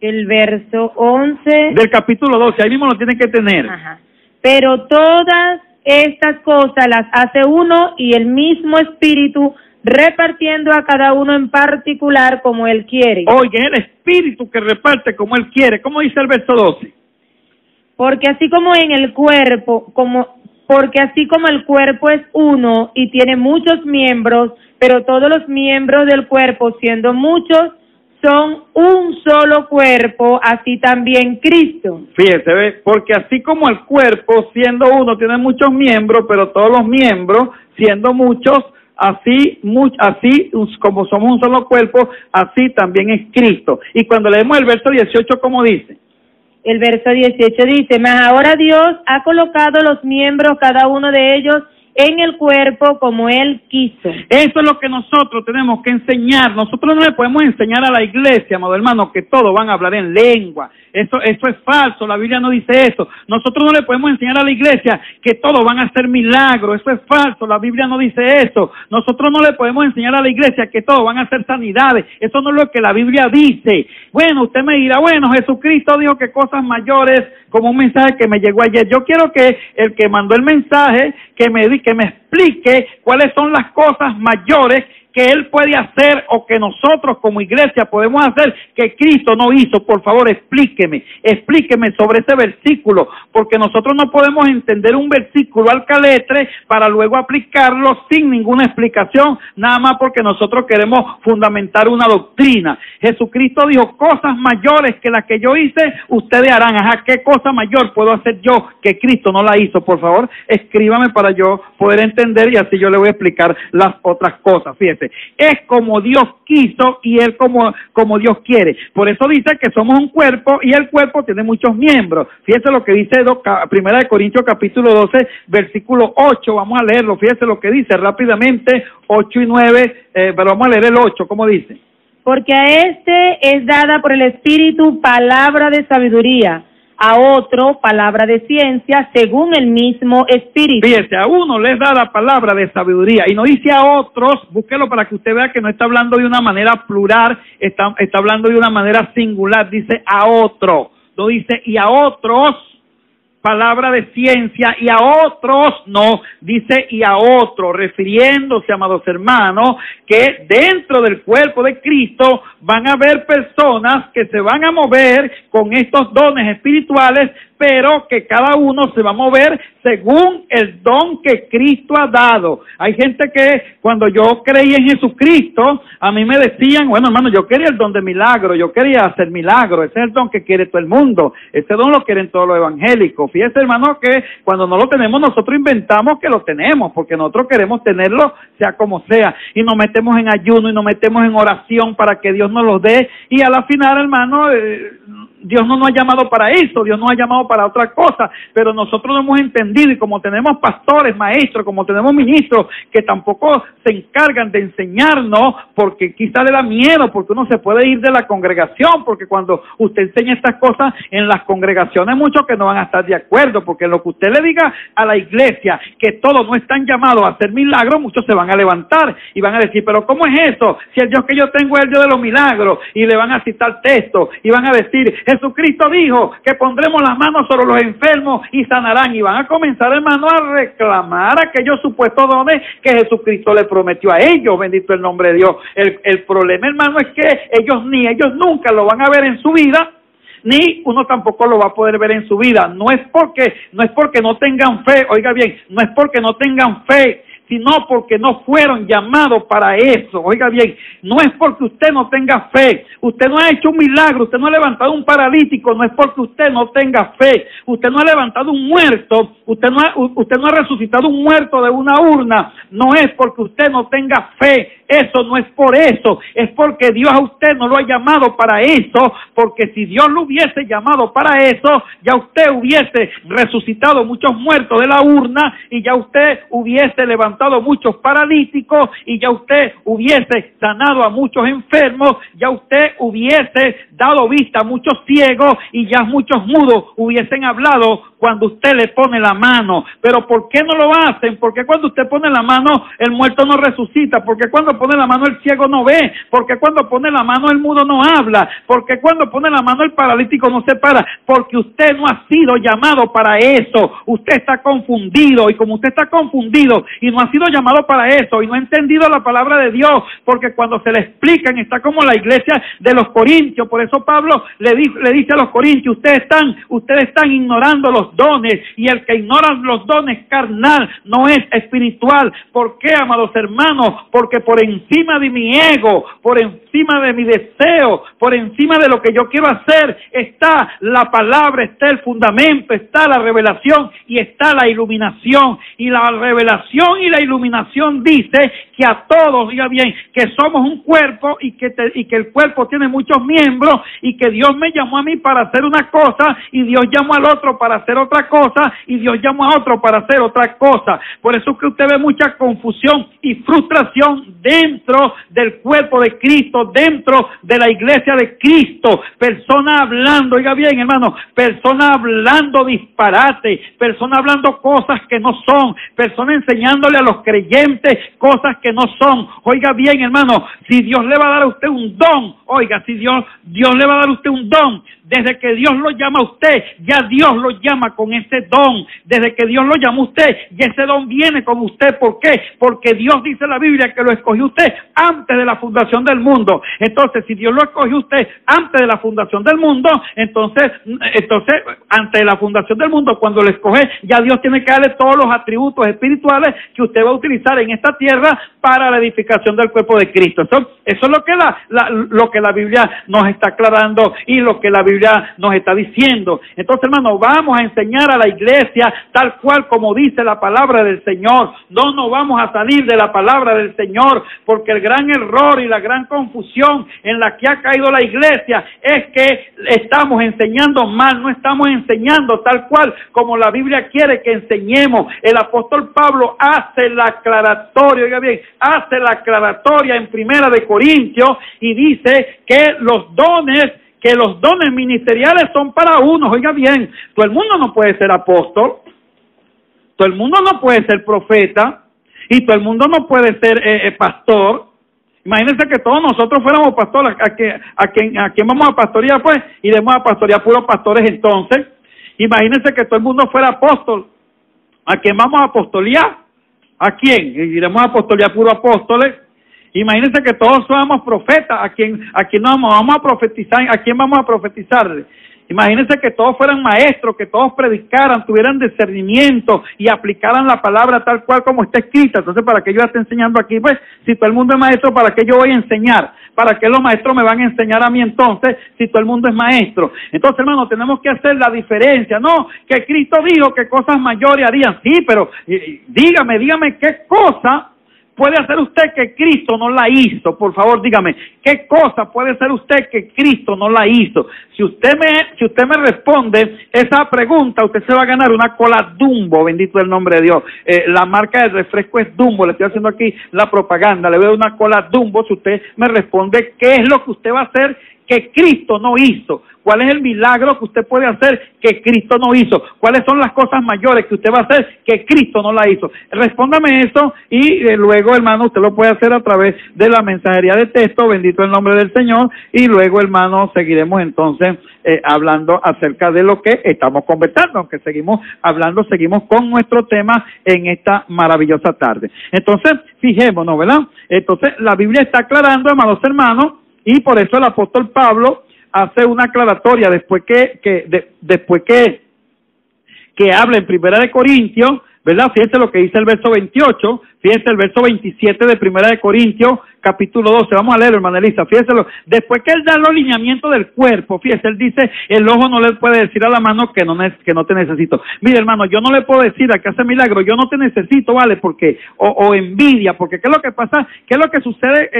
El verso 11. Del capítulo 12, ahí mismo lo tienen que tener. Ajá. Pero todas estas cosas las hace uno y el mismo Espíritu, repartiendo a cada uno en particular como Él quiere. Oye, el Espíritu que reparte como Él quiere. ¿Cómo dice el verso 12? Porque así como el cuerpo es uno y tiene muchos miembros, pero todos los miembros del cuerpo, siendo muchos, son un solo cuerpo, así también Cristo. Fíjese, ¿ve? Porque así como el cuerpo, siendo uno, tiene muchos miembros, pero todos los miembros, siendo muchos, así como somos un solo cuerpo, así también es Cristo. Y cuando leemos el verso 18, ¿cómo dice? El verso 18 dice: mas ahora Dios ha colocado los miembros, cada uno de ellos, en el cuerpo como Él quiso. Eso es lo que nosotros tenemos que enseñar. Nosotros no le podemos enseñar a la iglesia, amado hermano, que todos van a hablar en lengua. Eso es falso, la Biblia no dice eso. Nosotros no le podemos enseñar a la iglesia que todos van a hacer milagros. Eso es falso, la Biblia no dice eso. Nosotros no le podemos enseñar a la iglesia que todos van a hacer sanidades. Eso no es lo que la Biblia dice. Bueno, usted me dirá, bueno, Jesucristo dijo que cosas mayores, como un mensaje que me llegó ayer. Yo quiero que el que mandó el mensaje, que me explique cuáles son las cosas mayores que Él puede hacer o que nosotros como iglesia podemos hacer que Cristo no hizo. Por favor, explíqueme sobre ese versículo, porque nosotros no podemos entender un versículo al caletre para luego aplicarlo sin ninguna explicación, nada más porque nosotros queremos fundamentar una doctrina. Jesucristo dijo, cosas mayores que las que yo hice, ustedes harán. Ajá, ¿qué cosa mayor puedo hacer yo que Cristo no la hizo? Por favor, escríbame para yo poder entender y así yo le voy a explicar las otras cosas. Fíjese, es como Dios quiso y Él como Dios quiere. Por eso dice que somos un cuerpo y el cuerpo tiene muchos miembros. Fíjese lo que dice Primera de Corintios capítulo 12, versículo 8. Vamos a leerlo. Fíjese lo que dice rápidamente, 8 y 9, pero vamos a leer el 8. ¿Cómo dice? Porque a este es dada por el Espíritu palabra de sabiduría, a otro palabra de ciencia, según el mismo Espíritu. Fíjese, a uno les da la palabra de sabiduría, y no dice a otros, búsquelo para que usted vea que no está hablando de una manera plural, está hablando de una manera singular, dice a otro, no dice y a otros palabra de ciencia, y a otros no, dice y a otros, refiriéndose, amados hermanos, que dentro del cuerpo de Cristo van a haber personas que se van a mover con estos dones espirituales, pero que cada uno se va a mover según el don que Cristo ha dado. Hay gente que cuando yo creí en Jesucristo, a mí me decían, bueno hermano, yo quería el don de milagro, yo quería hacer milagro, ese es el don que quiere todo el mundo, ese don lo quieren todos los evangélicos. Fíjese hermano que cuando no lo tenemos nosotros inventamos que lo tenemos, porque nosotros queremos tenerlo sea como sea, y nos metemos en ayuno y nos metemos en oración para que Dios nos los dé, y a la final hermano, Dios no nos ha llamado para eso, Dios nos ha llamado para otra cosa, pero nosotros no hemos entendido, y como tenemos pastores, maestros, como tenemos ministros que tampoco se encargan de enseñarnos, porque quizá le da miedo, porque uno se puede ir de la congregación, porque cuando usted enseña estas cosas en las congregaciones muchos que no van a estar de acuerdo, porque lo que usted le diga a la iglesia, que todos no están llamados a hacer milagros, muchos se van a levantar y van a decir, pero ¿cómo es eso? Si el Dios que yo tengo es el Dios de los milagros, y le van a citar textos, y van a decir, Jesucristo dijo que pondremos las manos sobre los enfermos y sanarán, y van a comenzar, hermano, a reclamar aquellos supuestos dones que Jesucristo le prometió a ellos. Bendito el nombre de Dios. El problema, hermano, es que ellos nunca lo van a ver en su vida, ni uno tampoco lo va a poder ver en su vida. No es porque no tengan fe, oiga bien, no es porque no tengan fe, sino porque no fueron llamados para eso. Oiga bien, no es porque usted no tenga fe, usted no ha hecho un milagro, usted no ha levantado un paralítico, no es porque usted no tenga fe, usted no ha levantado un muerto, usted no ha resucitado un muerto de una urna, no es porque usted no tenga fe, eso no es por eso, es porque Dios a usted no lo ha llamado para eso, porque si Dios lo hubiese llamado para eso, ya usted hubiese resucitado muchos muertos de la urna, y ya usted hubiese levantado muchos paralíticos, y ya usted hubiese sanado a muchos enfermos, ya usted hubiese dado vista a muchos ciegos, y ya muchos mudos hubiesen hablado cuando usted le pone la mano. Pero ¿por qué no lo hacen? Porque cuando usted pone la mano el muerto no resucita, porque cuando pone la mano el ciego no ve, porque cuando pone la mano el mudo no habla, porque cuando pone la mano el paralítico no se para, porque usted no ha sido llamado para eso. Usted está confundido, y como usted está confundido y no ha sido llamado para eso y no ha entendido la palabra de Dios, porque cuando se le explican está como la iglesia de los Corintios. Por eso Pablo le dice a los Corintios: ustedes están ignorando los dones, y el que ignora los dones carnal no es espiritual. ¿Por qué, amados hermanos? Porque por encima de mi ego, por encima de mi deseo, por encima de lo que yo quiero hacer, está la palabra, está el fundamento, está la revelación y está la iluminación. Y la revelación y la iluminación dice que a todos, diga bien, que somos un cuerpo, y que el cuerpo tiene muchos miembros, y que Dios me llamó a mí para hacer una cosa, y Dios llamó al otro para hacer otra cosa, y Dios llamó a otro para hacer otra cosa. Por eso es que usted ve mucha confusión y frustración dentro del cuerpo de Cristo, dentro de la iglesia de Cristo. Personas hablando, oiga bien, hermano, personas hablando disparate, personas hablando cosas que no son, personas enseñándole a los creyentes cosas que no son. Oiga bien, hermano, si Dios le va a dar a usted un don, oiga, si Dios le va a dar a usted un don, desde que Dios lo llama a usted, ya Dios lo llama con ese don. Desde que Dios lo llama a usted, ya ese don viene con usted. ¿Por qué? Porque Dios dice en la Biblia que lo escogió usted antes de la fundación del mundo. Entonces, si Dios lo escogió usted antes de la fundación del mundo, entonces antes de la fundación del mundo, cuando lo escoge, ya Dios tiene que darle todos los atributos espirituales que usted va a utilizar en esta tierra para la edificación del cuerpo de Cristo. Eso es lo que la Biblia nos está aclarando y lo que la Biblia nos está diciendo. Entonces, hermano, vamos a enseñar a la iglesia tal cual como dice la palabra del Señor. No nos vamos a salir de la palabra del Señor, porque el gran error y la gran confusión en la que ha caído la iglesia es que estamos enseñando mal, no estamos enseñando tal cual como la Biblia quiere que enseñemos. El apóstol Pablo hace la aclaratoria, oiga bien, hace la aclaratoria en 1 de Corintios y dice que los dones ministeriales son para unos. Oiga bien, todo el mundo no puede ser apóstol, todo el mundo no puede ser profeta, y todo el mundo no puede ser pastor. Imagínense que todos nosotros fuéramos pastores. ¿A quién vamos a pastorear, pues? Y debemos a pastorear puros pastores. Entonces, imagínense que todo el mundo fuera apóstol. ¿A quién vamos a apostolear? ¿A quién? Y iremos a apostolear puros apóstoles. Imagínense que todos somos profetas. ¿A quién vamos a profetizar? ¿A quién vamos a profetizarle? Imagínense que todos fueran maestros, que todos predicaran, tuvieran discernimiento y aplicaran la palabra tal cual como está escrita. Entonces, ¿para qué yo esté enseñando aquí? Pues, si todo el mundo es maestro, ¿para qué yo voy a enseñar? ¿Para qué los maestros me van a enseñar a mí entonces, si todo el mundo es maestro? Entonces, hermano, tenemos que hacer la diferencia. No, que Cristo dijo que cosas mayores harían. Sí, pero dígame qué cosa puede hacer usted que Cristo no la hizo. Por favor, dígame, ¿qué cosa puede hacer usted que Cristo no la hizo? Si usted me responde esa pregunta, usted se va a ganar una cola Dumbo, bendito el nombre de Dios. La marca del refresco es Dumbo, le estoy haciendo aquí la propaganda, le veo una cola Dumbo si usted me responde qué es lo que usted va a hacer que Cristo no hizo. ¿Cuál es el milagro que usted puede hacer que Cristo no hizo? ¿Cuáles son las cosas mayores que usted va a hacer que Cristo no la hizo? Respóndame eso y luego, hermano, usted lo puede hacer a través de la mensajería de texto, bendito el nombre del Señor, y luego, hermano, seguiremos entonces hablando acerca de lo que estamos conversando, aunque seguimos con nuestro tema en esta maravillosa tarde. Entonces, fijémonos, ¿verdad? Entonces, la Biblia está aclarando, amados hermanos, y por eso el apóstol Pablo hace una aclaratoria después que habla en 1 de Corintios, ¿verdad? Fíjense lo que dice el verso 28, Fíjese el verso 27 de Primera de Corintios, capítulo 12. Vamos a leerlo, hermana Elisa. Fíjeselo. Después que él da los lineamientos del cuerpo, fíjese, él dice, el ojo no le puede decir a la mano que no te necesito. Mire, hermano, yo no le puedo decir al que hace milagro, yo no te necesito, ¿vale? Porque, o envidia, porque ¿qué es lo que pasa? ¿Qué es lo que sucede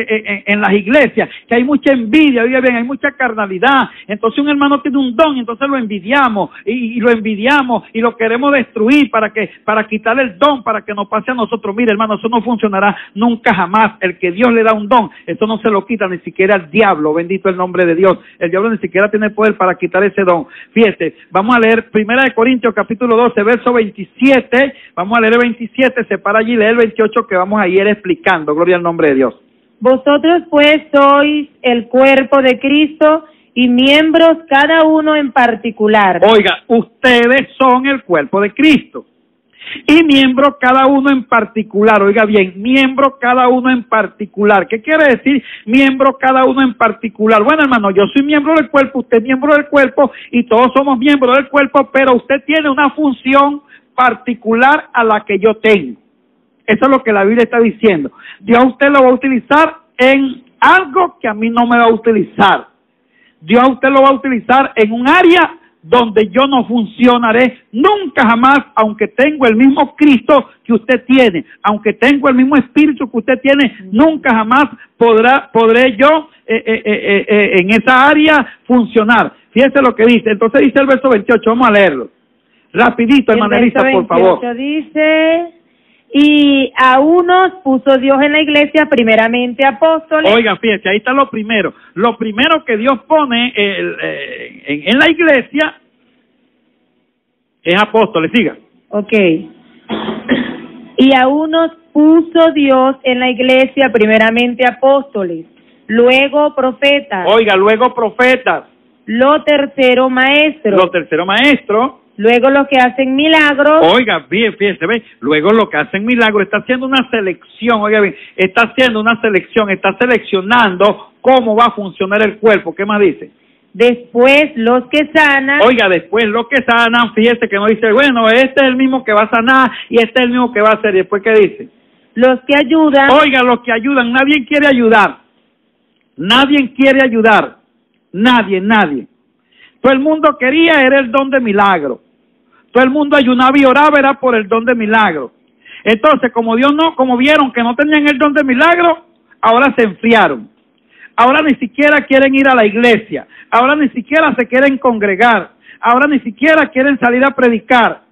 en las iglesias? Que hay mucha envidia, oiga bien, hay mucha carnalidad. Entonces un hermano tiene un don, entonces lo envidiamos, y lo envidiamos, y lo queremos destruir para quitarle el don, para que nos pase a nosotros. Mire, hermano, eso no funcionará nunca jamás. El que Dios le da un don, eso no se lo quita ni siquiera al diablo, bendito el nombre de Dios. El diablo ni siquiera tiene poder para quitar ese don. Fíjate, vamos a leer Primera de Corintios capítulo 12, verso 27, vamos a leer el 27, se para allí, lee el 28 que vamos a ir explicando, gloria al nombre de Dios. Vosotros pues sois el cuerpo de Cristo y miembros cada uno en particular. Oiga, ustedes son el cuerpo de Cristo y miembro cada uno en particular. Oiga bien, miembro cada uno en particular. ¿Qué quiere decir miembro cada uno en particular? Bueno, hermano, yo soy miembro del cuerpo, usted es miembro del cuerpo y todos somos miembros del cuerpo, pero usted tiene una función particular a la que yo tengo. Eso es lo que la Biblia está diciendo. Dios a usted lo va a utilizar en algo que a mí no me va a utilizar. Dios a usted lo va a utilizar en un área donde yo no funcionaré nunca jamás, aunque tengo el mismo Cristo que usted tiene, aunque tengo el mismo Espíritu que usted tiene, nunca jamás podré yo en esa área funcionar. Fíjese lo que dice. Entonces dice el verso 28, vamos a leerlo. Rapidito, hermana Elisa, por favor. Dice, y a unos puso Dios en la iglesia primeramente apóstoles. Oiga, fíjese, ahí está lo primero. Lo primero que Dios pone en la iglesia es apóstoles, siga. Ok. Y a unos puso Dios en la iglesia primeramente apóstoles, luego profetas. Oiga, luego profetas. Lo tercero maestros. Lo tercero maestros. Luego los que hacen milagros. Oiga, bien, fíjese, ve. Luego los que hacen milagros, está haciendo una selección, oiga bien, está haciendo una selección, está seleccionando cómo va a funcionar el cuerpo. ¿Qué más dice? Después los que sanan. Oiga, después los que sanan, fíjese que no dice, bueno, este es el mismo que va a sanar y este es el mismo que va a hacer. ¿Y después qué dice? Los que ayudan. Oiga, los que ayudan, nadie quiere ayudar. Nadie quiere ayudar. Nadie. Todo el mundo quería, era el don de milagro. Todo el mundo ayunaba y oraba, era por el don de milagro. Entonces, como vieron que no tenían el don de milagro, ahora se enfriaron. Ahora ni siquiera quieren ir a la iglesia. Ahora ni siquiera se quieren congregar. Ahora ni siquiera quieren salir a predicar.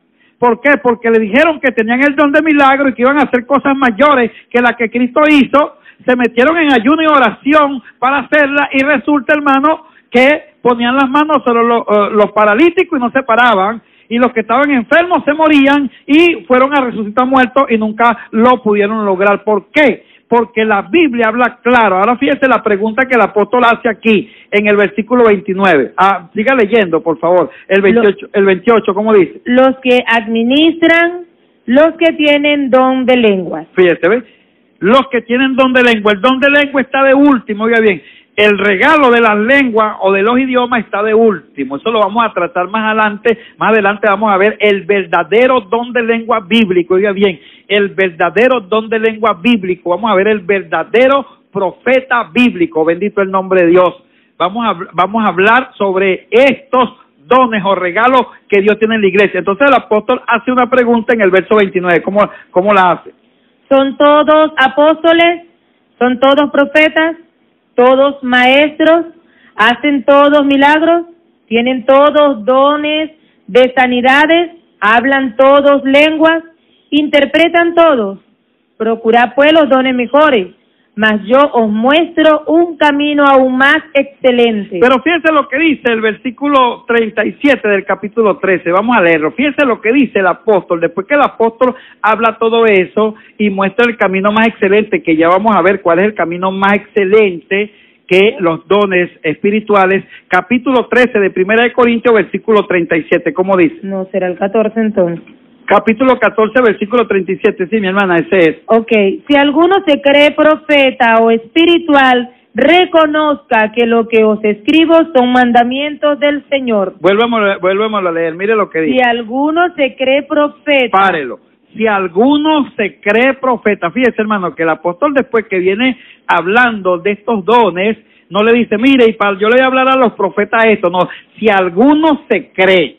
¿Por qué? Porque le dijeron que tenían el don de milagro y que iban a hacer cosas mayores que las que Cristo hizo. Se metieron en ayuno y oración para hacerla y resulta, hermano, que ponían las manos sobre los paralíticos y no se paraban, y los que estaban enfermos se morían y fueron a resucitar muertos y nunca lo pudieron lograr. ¿Por qué? Porque la Biblia habla claro. Ahora fíjese la pregunta que el apóstol hace aquí en el versículo 29. Siga leyendo, por favor. El 28, ¿cómo dice? Los que administran, los que tienen don de lenguas. Fíjese, ¿ve? Los que tienen don de lengua. El don de lengua está de último, oiga bien. El regalo de las lenguas o de los idiomas está de último. Eso lo vamos a tratar más adelante. Más adelante vamos a ver el verdadero don de lengua bíblico. Oiga bien, el verdadero don de lengua bíblico. Vamos a ver el verdadero profeta bíblico. Bendito el nombre de Dios. Vamos a hablar sobre estos dones o regalos que Dios tiene en la iglesia. Entonces el apóstol hace una pregunta en el verso 29. ¿Cómo la hace? ¿Son todos apóstoles? ¿Son todos profetas? ¿Todos maestros? ¿Hacen todos milagros? ¿Tienen todos dones de sanidades? ¿Hablan todos lenguas? ¿Interpretan todos? Procurad pues los dones mejores, mas yo os muestro un camino aún más excelente. Pero fíjense lo que dice el versículo 37 del capítulo 13, vamos a leerlo. Fíjense lo que dice el apóstol, después que el apóstol habla todo eso y muestra el camino más excelente, que ya vamos a ver cuál es el camino más excelente que los dones espirituales. Capítulo 13 de Primera de Corintios, versículo 37, ¿cómo dice? No, será el 14 entonces. Capítulo 14, versículo 37, sí, mi hermana, ese es. Ok, si alguno se cree profeta o espiritual, reconozca que lo que os escribo son mandamientos del Señor. Vuélvemos a leer, mire lo que dice. Si alguno se cree profeta. Párelo. si alguno se cree profeta, fíjese hermano, que el apóstol después que viene hablando de estos dones, no le dice, mire, yo le voy a hablar a los profetas esto, no, si alguno se cree,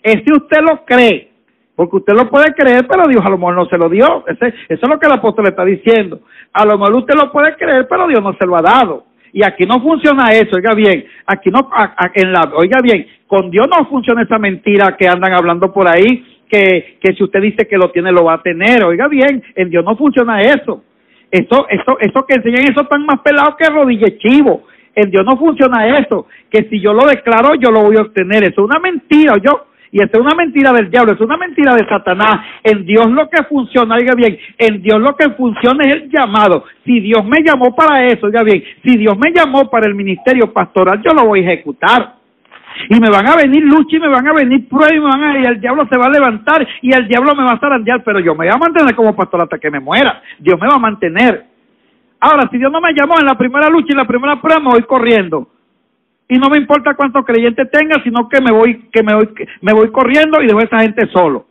es si usted lo cree, porque usted lo puede creer, pero Dios a lo mejor no se lo dio, eso es lo que el apóstol está diciendo, a lo mejor usted lo puede creer, pero Dios no se lo ha dado, y aquí no funciona eso, oiga bien, aquí no, oiga bien, con Dios no funciona esa mentira que andan hablando por ahí, que si usted dice que lo tiene, lo va a tener, oiga bien, en Dios no funciona eso, eso que enseñan, eso están más pelados que rodille chivo, en Dios no funciona eso, que si yo lo declaro, yo lo voy a obtener, eso es una mentira, y esa es una mentira del diablo, es una mentira de Satanás. En Dios lo que funciona, oiga bien, en Dios lo que funciona es el llamado. Si Dios me llamó para eso, oiga bien, si Dios me llamó para el ministerio pastoral, yo lo voy a ejecutar. Y me van a venir luchas y me van a venir pruebas y el diablo se va a levantar y el diablo me va a zarandear, pero yo me voy a mantener como pastor hasta que me muera. Dios me va a mantener. Ahora, si Dios no me llamó en la primera lucha y en la primera prueba, me voy corriendo. Y no me importa cuántos creyentes tenga, sino que me voy corriendo y dejo a esa gente solo.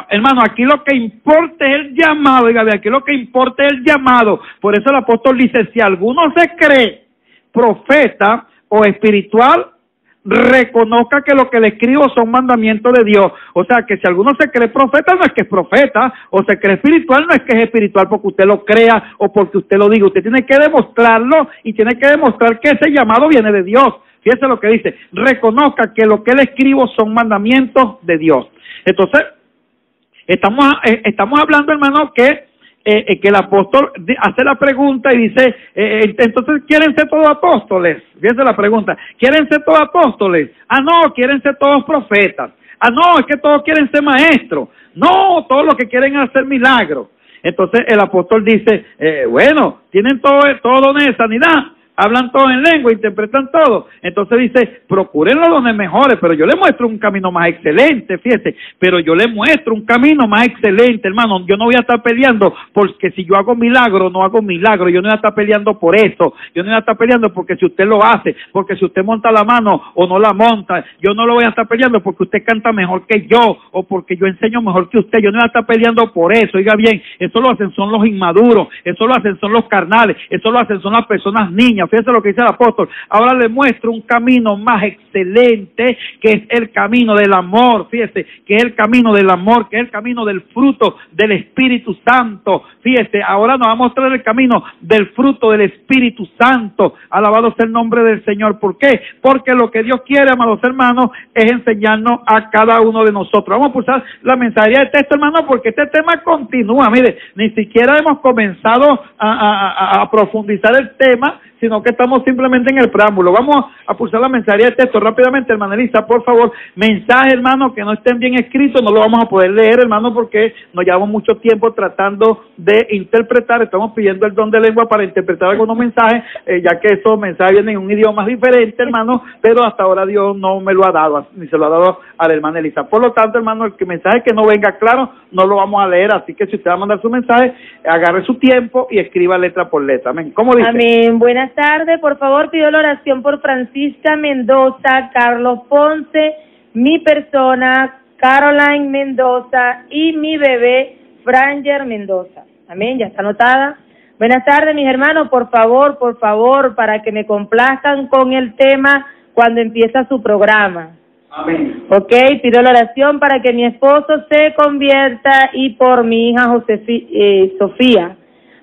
Hermano, aquí lo que importa es el llamado, oiga, aquí lo que importa es el llamado. Por eso el apóstol dice, si alguno se cree profeta o espiritual, reconozca que lo que le escribo son mandamientos de Dios. O sea, que si alguno se cree profeta, no es que es profeta, o se cree espiritual, no es que es espiritual porque usted lo crea o porque usted lo diga. Usted tiene que demostrarlo y tiene que demostrar que ese llamado viene de Dios. Fíjese lo que dice, reconozca que lo que le escribo son mandamientos de Dios. Entonces, estamos hablando, hermano, que el apóstol hace la pregunta y dice, entonces, ¿quieren ser todos apóstoles? Fíjense la pregunta, ¿quieren ser todos apóstoles? Ah, no, quieren ser todos profetas. Ah, no, es que todos quieren ser maestros. No, todos los que quieren hacer milagros. Entonces, el apóstol dice, bueno, tienen todo dones de sanidad, hablan todo en lengua, interpretan todo. Entonces dice, procuren los dones mejores, pero yo le muestro un camino más excelente, fíjese, pero yo le muestro un camino más excelente, hermano. Yo no voy a estar peleando porque si yo hago milagro, no hago milagro. Yo no voy a estar peleando por eso. Yo no voy a estar peleando porque si usted lo hace, porque si usted monta la mano o no la monta. Yo no lo voy a estar peleando porque usted canta mejor que yo o porque yo enseño mejor que usted. Yo no voy a estar peleando por eso. Oiga bien, eso lo hacen son los inmaduros, eso lo hacen son los carnales, eso lo hacen son las personas niñas. Fíjense lo que dice el apóstol. Ahora le muestro un camino más excelente, que es el camino del amor. Fíjese, que es el camino del amor, que es el camino del fruto del Espíritu Santo. Fíjese, ahora nos va a mostrar el camino del fruto del Espíritu Santo. Alabado sea el nombre del Señor. ¿Por qué? Porque lo que Dios quiere, amados hermanos, es enseñarnos a cada uno de nosotros. Vamos a pulsar la mensajería de texto, hermano, porque este tema continúa. Mire, ni siquiera hemos comenzado a profundizar el tema, sino que estamos simplemente en el preámbulo. Vamos a pulsar la mensajería de texto rápidamente, hermana Elisa, por favor. Mensaje, hermano, que no estén bien escritos, no lo vamos a poder leer, hermano, porque nos llevamos mucho tiempo tratando de interpretar. Estamos pidiendo el don de lengua para interpretar algunos mensajes, ya que esos mensajes vienen en un idioma diferente, hermano, pero hasta ahora Dios no me lo ha dado, ni se lo ha dado a la hermana Elisa. Por lo tanto, hermano, el mensaje que no venga claro, no lo vamos a leer, así que si usted va a mandar su mensaje, agarre su tiempo y escriba letra por letra. Amén. ¿Cómo dice? Amén. Buenas tardes, por favor pido la oración por Francisca Mendoza, Carlos Ponce, mi persona, Caroline Mendoza y mi bebé, Franger Mendoza. Amén, ya está anotada. Buenas tardes, mis hermanos, por favor, para que me complazcan con el tema cuando empieza su programa. Amén. Ok, pido la oración para que mi esposo se convierta y por mi hija Sofía.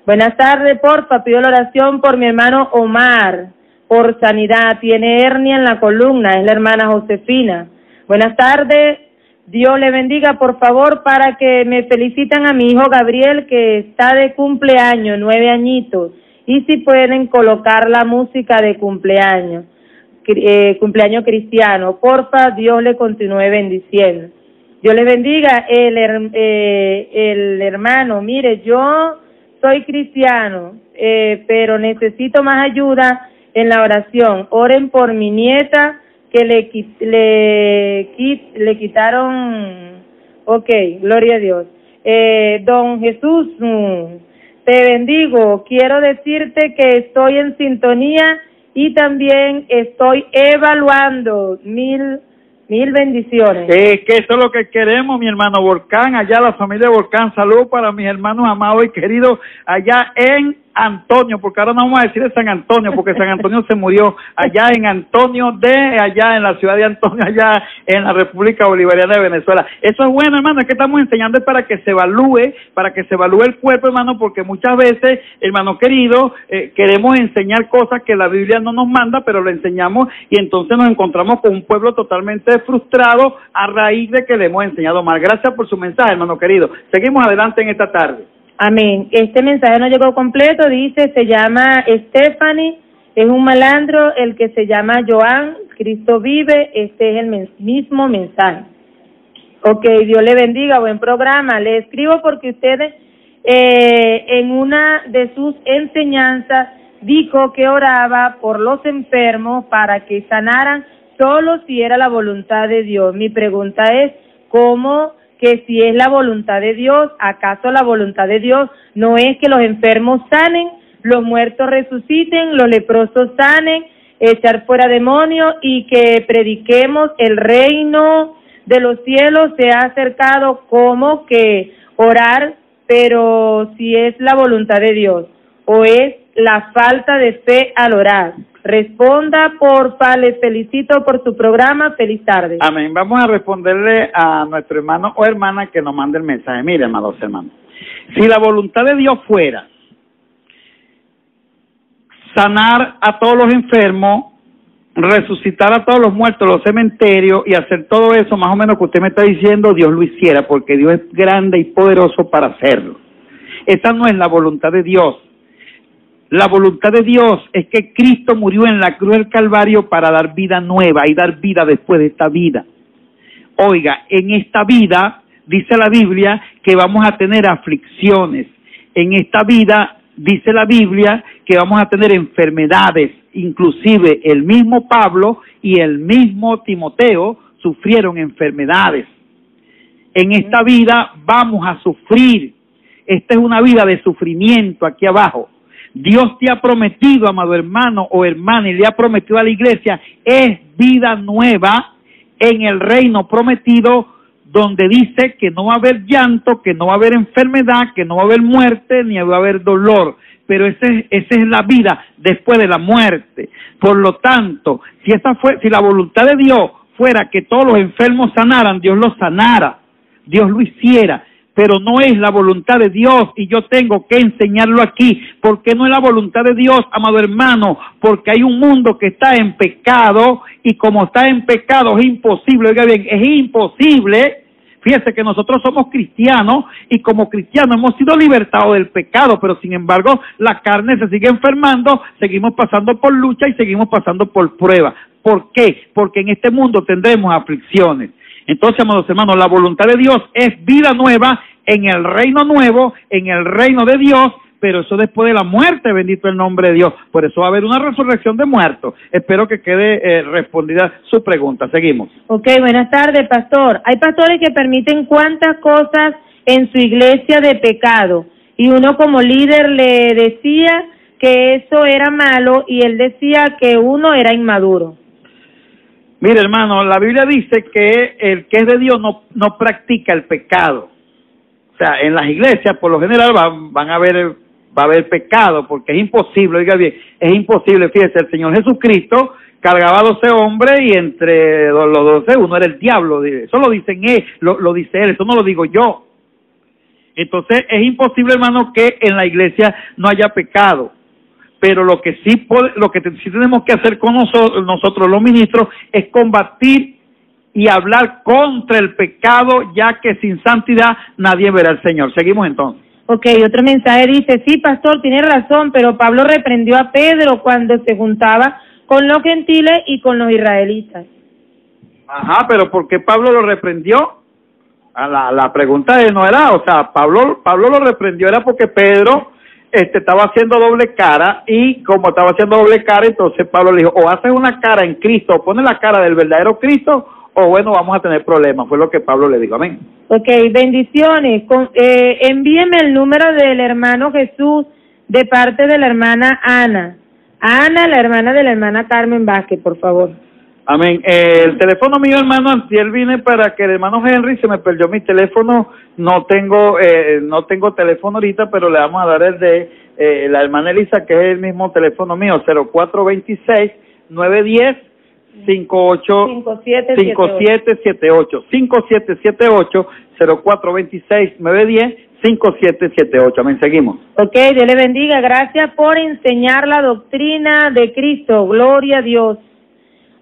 Buenas tardes, porfa, pido la oración por mi hermano Omar, por sanidad, tiene hernia en la columna, es la hermana Josefina. Buenas tardes, Dios le bendiga, por favor, para que me felicitan a mi hijo Gabriel, que está de cumpleaños, 9 añitos, y si pueden colocar la música de cumpleaños cristiano, porfa, Dios le continúe bendiciendo. Dios le bendiga, el hermano, mire, yo soy cristiano, pero necesito más ayuda en la oración. Oren por mi nieta que le quitaron. Ok, gloria a Dios. Don Jesús, te bendigo. Quiero decirte que estoy en sintonía y también estoy evaluando Mil bendiciones. Que eso es lo que queremos, mi hermano Volcán, allá la familia Volcán. Saludos para mis hermanos amados y queridos allá en Antonio, porque ahora no vamos a decir de San Antonio, porque San Antonio se murió, allá en Antonio allá en la ciudad de Antonio, allá en la República Bolivariana de Venezuela. Eso es bueno, hermano, es que estamos enseñando para que se evalúe el cuerpo, hermano, porque muchas veces, hermano querido, queremos enseñar cosas que la Biblia no nos manda, pero lo enseñamos y entonces nos encontramos con un pueblo totalmente frustrado a raíz de que le hemos enseñado mal. Gracias por su mensaje, hermano querido. Seguimos adelante en esta tarde. Amén. Este mensaje no llegó completo, dice, se llama Stephanie, es un malandro, el que se llama Joan, Cristo vive, este es el mismo mensaje. Ok, Dios le bendiga, buen programa. Le escribo porque ustedes en una de sus enseñanzas dijo que oraba por los enfermos para que sanaran solo si era la voluntad de Dios. Mi pregunta es, ¿cómo que si es la voluntad de Dios, acaso la voluntad de Dios no es que los enfermos sanen, los muertos resuciten, los leprosos sanen, echar fuera demonios y que prediquemos el reino de los cielos? Se ha acercado como que orar, pero si es la voluntad de Dios o es la falta de fe al orar. Responda, porfa, les felicito por su programa, feliz tarde. Amén. Vamos a responderle a nuestro hermano o hermana que nos mande el mensaje. Mire, amados hermanos, si la voluntad de Dios fuera sanar a todos los enfermos, resucitar a todos los muertos en los cementerios y hacer todo eso, más o menos que usted me está diciendo, Dios lo hiciera, porque Dios es grande y poderoso para hacerlo. Esa no es la voluntad de Dios. La voluntad de Dios es que Cristo murió en la cruz del Calvario para dar vida nueva y dar vida después de esta vida. Oiga, en esta vida, dice la Biblia, que vamos a tener aflicciones. En esta vida, dice la Biblia, que vamos a tener enfermedades. Inclusive el mismo Pablo y el mismo Timoteo sufrieron enfermedades. En esta vida vamos a sufrir. Esta es una vida de sufrimiento aquí abajo. Dios te ha prometido, amado hermano o hermana, y le ha prometido a la iglesia, es vida nueva en el reino prometido, donde dice que no va a haber llanto, que no va a haber enfermedad, que no va a haber muerte, ni va a haber dolor. Pero esa es la vida después de la muerte. Por lo tanto, si la voluntad de Dios fuera que todos los enfermos sanaran, Dios los sanara, Dios lo hiciera. Pero no es la voluntad de Dios y yo tengo que enseñarlo aquí. ¿Por qué no es la voluntad de Dios, amado hermano? Porque hay un mundo que está en pecado y como está en pecado es imposible, oiga bien, es imposible. Fíjese que nosotros somos cristianos y como cristianos hemos sido libertados del pecado, pero sin embargo la carne se sigue enfermando, seguimos pasando por lucha y seguimos pasando por pruebas. ¿Por qué? Porque en este mundo tendremos aflicciones. Entonces, amados hermanos, la voluntad de Dios es vida nueva en el reino nuevo, en el reino de Dios, pero eso después de la muerte, bendito el nombre de Dios. Por eso va a haber una resurrección de muertos. Espero que quede respondida su pregunta. Seguimos. Ok, buenas tardes, pastor. Hay pastores que permiten cuantas cosas en su iglesia de pecado, y uno como líder le decía que eso era malo y él decía que uno era inmaduro. Mire, hermano, la Biblia dice que el que es de Dios no practica el pecado. O sea, en las iglesias, por lo general, va a haber pecado, porque es imposible, oiga bien, es imposible. Fíjese, el Señor Jesucristo cargaba 12 hombres y entre los 12 uno era el diablo. Eso lo dicen lo dice él, eso no lo digo yo. Entonces, es imposible, hermano, que en la iglesia no haya pecado. Pero lo que sí tenemos que hacer con nosotros los ministros es combatir y hablar contra el pecado, ya que sin santidad nadie verá al Señor. Seguimos entonces. Ok, otro mensaje dice, sí, pastor, tiene razón, pero Pablo reprendió a Pedro cuando se juntaba con los gentiles y con los israelitas. Ajá, pero ¿por qué Pablo lo reprendió? La pregunta no era, o sea, Pablo lo reprendió era porque Pedro estaba haciendo doble cara, y como estaba haciendo doble cara, entonces Pablo le dijo, o haces una cara en Cristo, o pones la cara del verdadero Cristo, o bueno, vamos a tener problemas. Fue lo que Pablo le dijo. Amén. Ok, bendiciones. Envíeme el número del hermano Jesús de parte de la hermana Ana. Ana, la hermana de la hermana Carmen Vázquez, por favor. Amén. El teléfono mío, hermano, antier vine para que el hermano Henry, se me perdió mi teléfono, no tengo teléfono ahorita, pero le vamos a dar el de la hermana Elisa, que es el mismo teléfono mío, 0426-910-5778, 0426-910-5778. Amén, seguimos. Ok, Dios le bendiga, gracias por enseñar la doctrina de Cristo, gloria a Dios.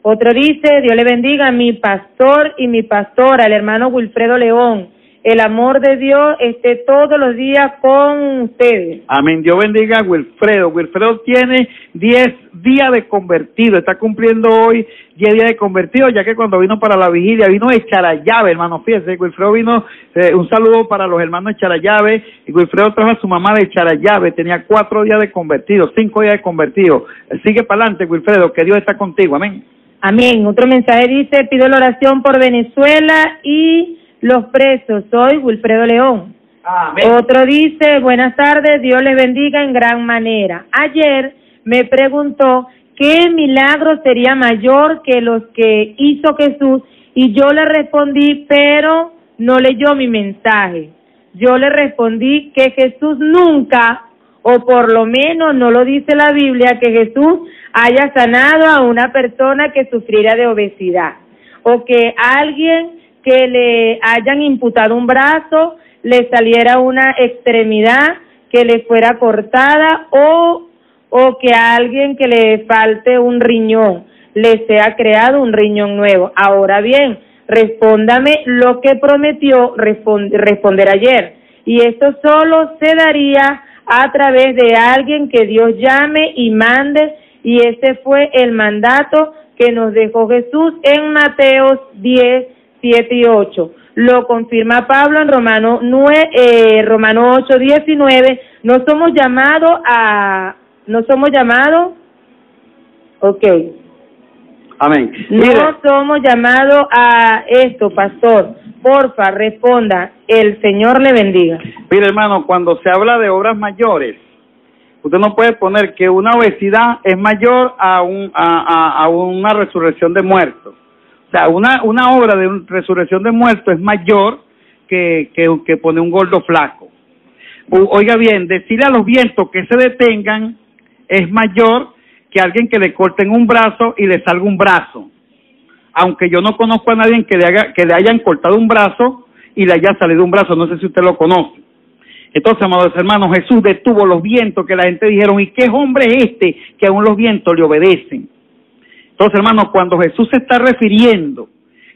Otro dice, Dios le bendiga a mi pastor y mi pastora, el hermano Wilfredo León. El amor de Dios esté todos los días con ustedes. Amén. Dios bendiga a Wilfredo. Wilfredo tiene 10 días de convertido. Está cumpliendo hoy 10 días de convertido, ya que cuando vino para la vigilia, vino de Charallave, hermano. Fíjese, Wilfredo vino, un saludo para los hermanos de Charallave. Y Wilfredo trajo a su mamá de Charallave. Tenía 4 días de convertido, 5 días de convertido. Sigue para adelante, Wilfredo, que Dios está contigo. Amén. Amén. Otro mensaje dice, pido la oración por Venezuela y los presos. Soy Wilfredo León. Amén. Otro dice, buenas tardes, Dios les bendiga en gran manera. Ayer me preguntó qué milagro sería mayor que los que hizo Jesús y yo le respondí, pero no leyó mi mensaje. Yo le respondí que Jesús nunca, o por lo menos no lo dice la Biblia, que Jesús haya sanado a una persona que sufriera de obesidad o que alguien que le hayan imputado un brazo le saliera una extremidad que le fuera cortada o que a alguien que le falte un riñón le sea creado un riñón nuevo. Ahora bien, respóndame lo que prometió responder ayer, y esto solo se daría a través de alguien que Dios llame y mande, y ese fue el mandato que nos dejó Jesús en Mateo 10, 7 y 8. Lo confirma Pablo en Romano 8, 19. No somos llamados, ok. Amén. No somos llamados a esto, pastor. Porfa, responda. El Señor le bendiga. Mire, hermano, cuando se habla de obras mayores, usted no puede poner que una obesidad es mayor a una resurrección de muertos. O sea, una obra de resurrección de muertos es mayor que poner un gordo flaco. Oiga bien, decirle a los vientos que se detengan es mayor que alguien que le corten un brazo y le salga un brazo. Aunque yo no conozco a nadie que le hayan cortado un brazo y le haya salido un brazo, no sé si usted lo conoce. Entonces, amados hermanos, Jesús detuvo los vientos, que la gente dijeron, ¿y qué hombre es este que aún los vientos le obedecen? Entonces, hermanos, cuando Jesús se está refiriendo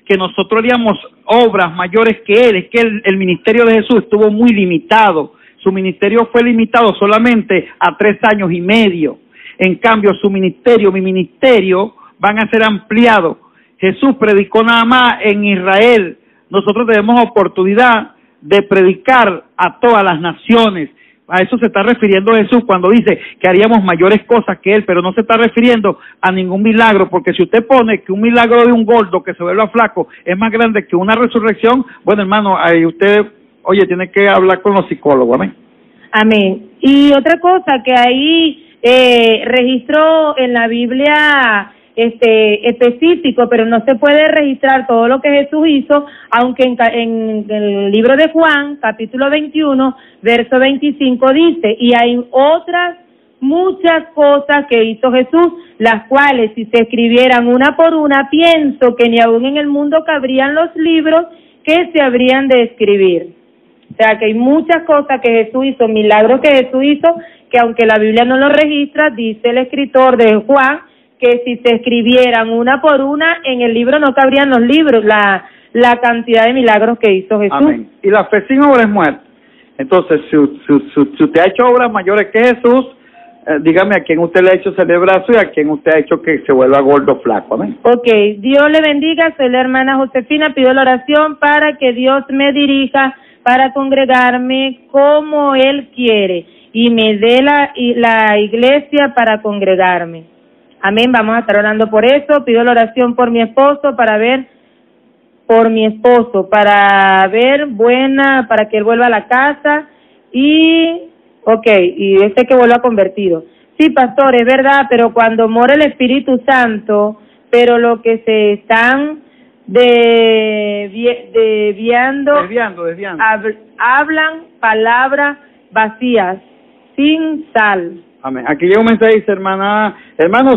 que nosotros haríamos obras mayores que Él, es que el ministerio de Jesús estuvo muy limitado. Su ministerio fue limitado solamente a 3 años y medio. En cambio, mi ministerio van a ser ampliados. Jesús predicó nada más en Israel. Nosotros tenemos oportunidad de predicar a todas las naciones. A eso se está refiriendo Jesús cuando dice que haríamos mayores cosas que Él, pero no se está refiriendo a ningún milagro, porque si usted pone que un milagro de un gordo que se vuelva flaco es más grande que una resurrección, bueno, hermano, ahí usted, tiene que hablar con los psicólogos. Amén. Amén. Y otra cosa que ahí registro en la Biblia específico, pero no se puede registrar todo lo que Jesús hizo, aunque en el libro de Juan, capítulo 21, verso 25 dice, y hay otras muchas cosas que hizo Jesús, las cuales si se escribieran una por una, pienso que ni aún en el mundo cabrían los libros que se habrían de escribir. O sea que hay muchas cosas que Jesús hizo, milagros que Jesús hizo, que aunque la Biblia no lo registra, dice el escritor de Juan, que si se escribieran una por una, en el libro no cabrían los libros, la cantidad de milagros que hizo Jesús. Amén. Y la fe sin obra es muerta. Entonces, si usted ha hecho obras mayores que Jesús, dígame a quién usted le ha hecho salir el brazo y a quién usted ha hecho que se vuelva gordo flaco. Amén. Ok, Dios le bendiga, soy la hermana Josefina, pido la oración para que Dios me dirija para congregarme como Él quiere y me dé la iglesia para congregarme. Amén, vamos a estar orando por eso. Pido la oración por mi esposo, para que él vuelva a la casa y que vuelva convertido. Sí, pastor, es verdad, pero cuando mora el Espíritu Santo, pero lo que se están desviando. Hablan palabras vacías, sin sal. Amén. Aquí llega un mensaje, dice hermano,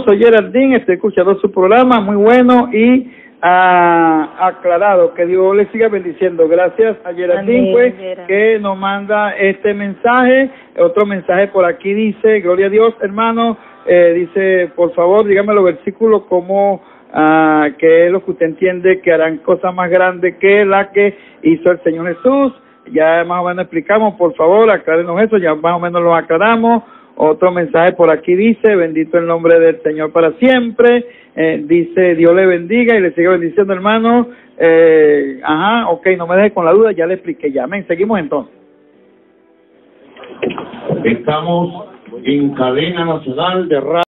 soy Geraldine, estoy escuchando su programa, muy bueno y aclarado. Que Dios le siga bendiciendo. Gracias a Geraldine, pues, que nos manda este mensaje. Otro mensaje por aquí dice, gloria a Dios, hermano, dice, por favor, dígame los versículos como que es lo que usted entiende que harán cosas más grandes que la que hizo el Señor Jesús. Ya más o menos explicamos, por favor, aclárenos eso, ya más o menos lo aclaramos. Otro mensaje por aquí dice, bendito el nombre del Señor para siempre. Dice, Dios le bendiga y le siga bendiciendo, hermano. Ok, no me deje con la duda, ya le expliqué ya. Amén, seguimos entonces. Estamos en cadena nacional de radio.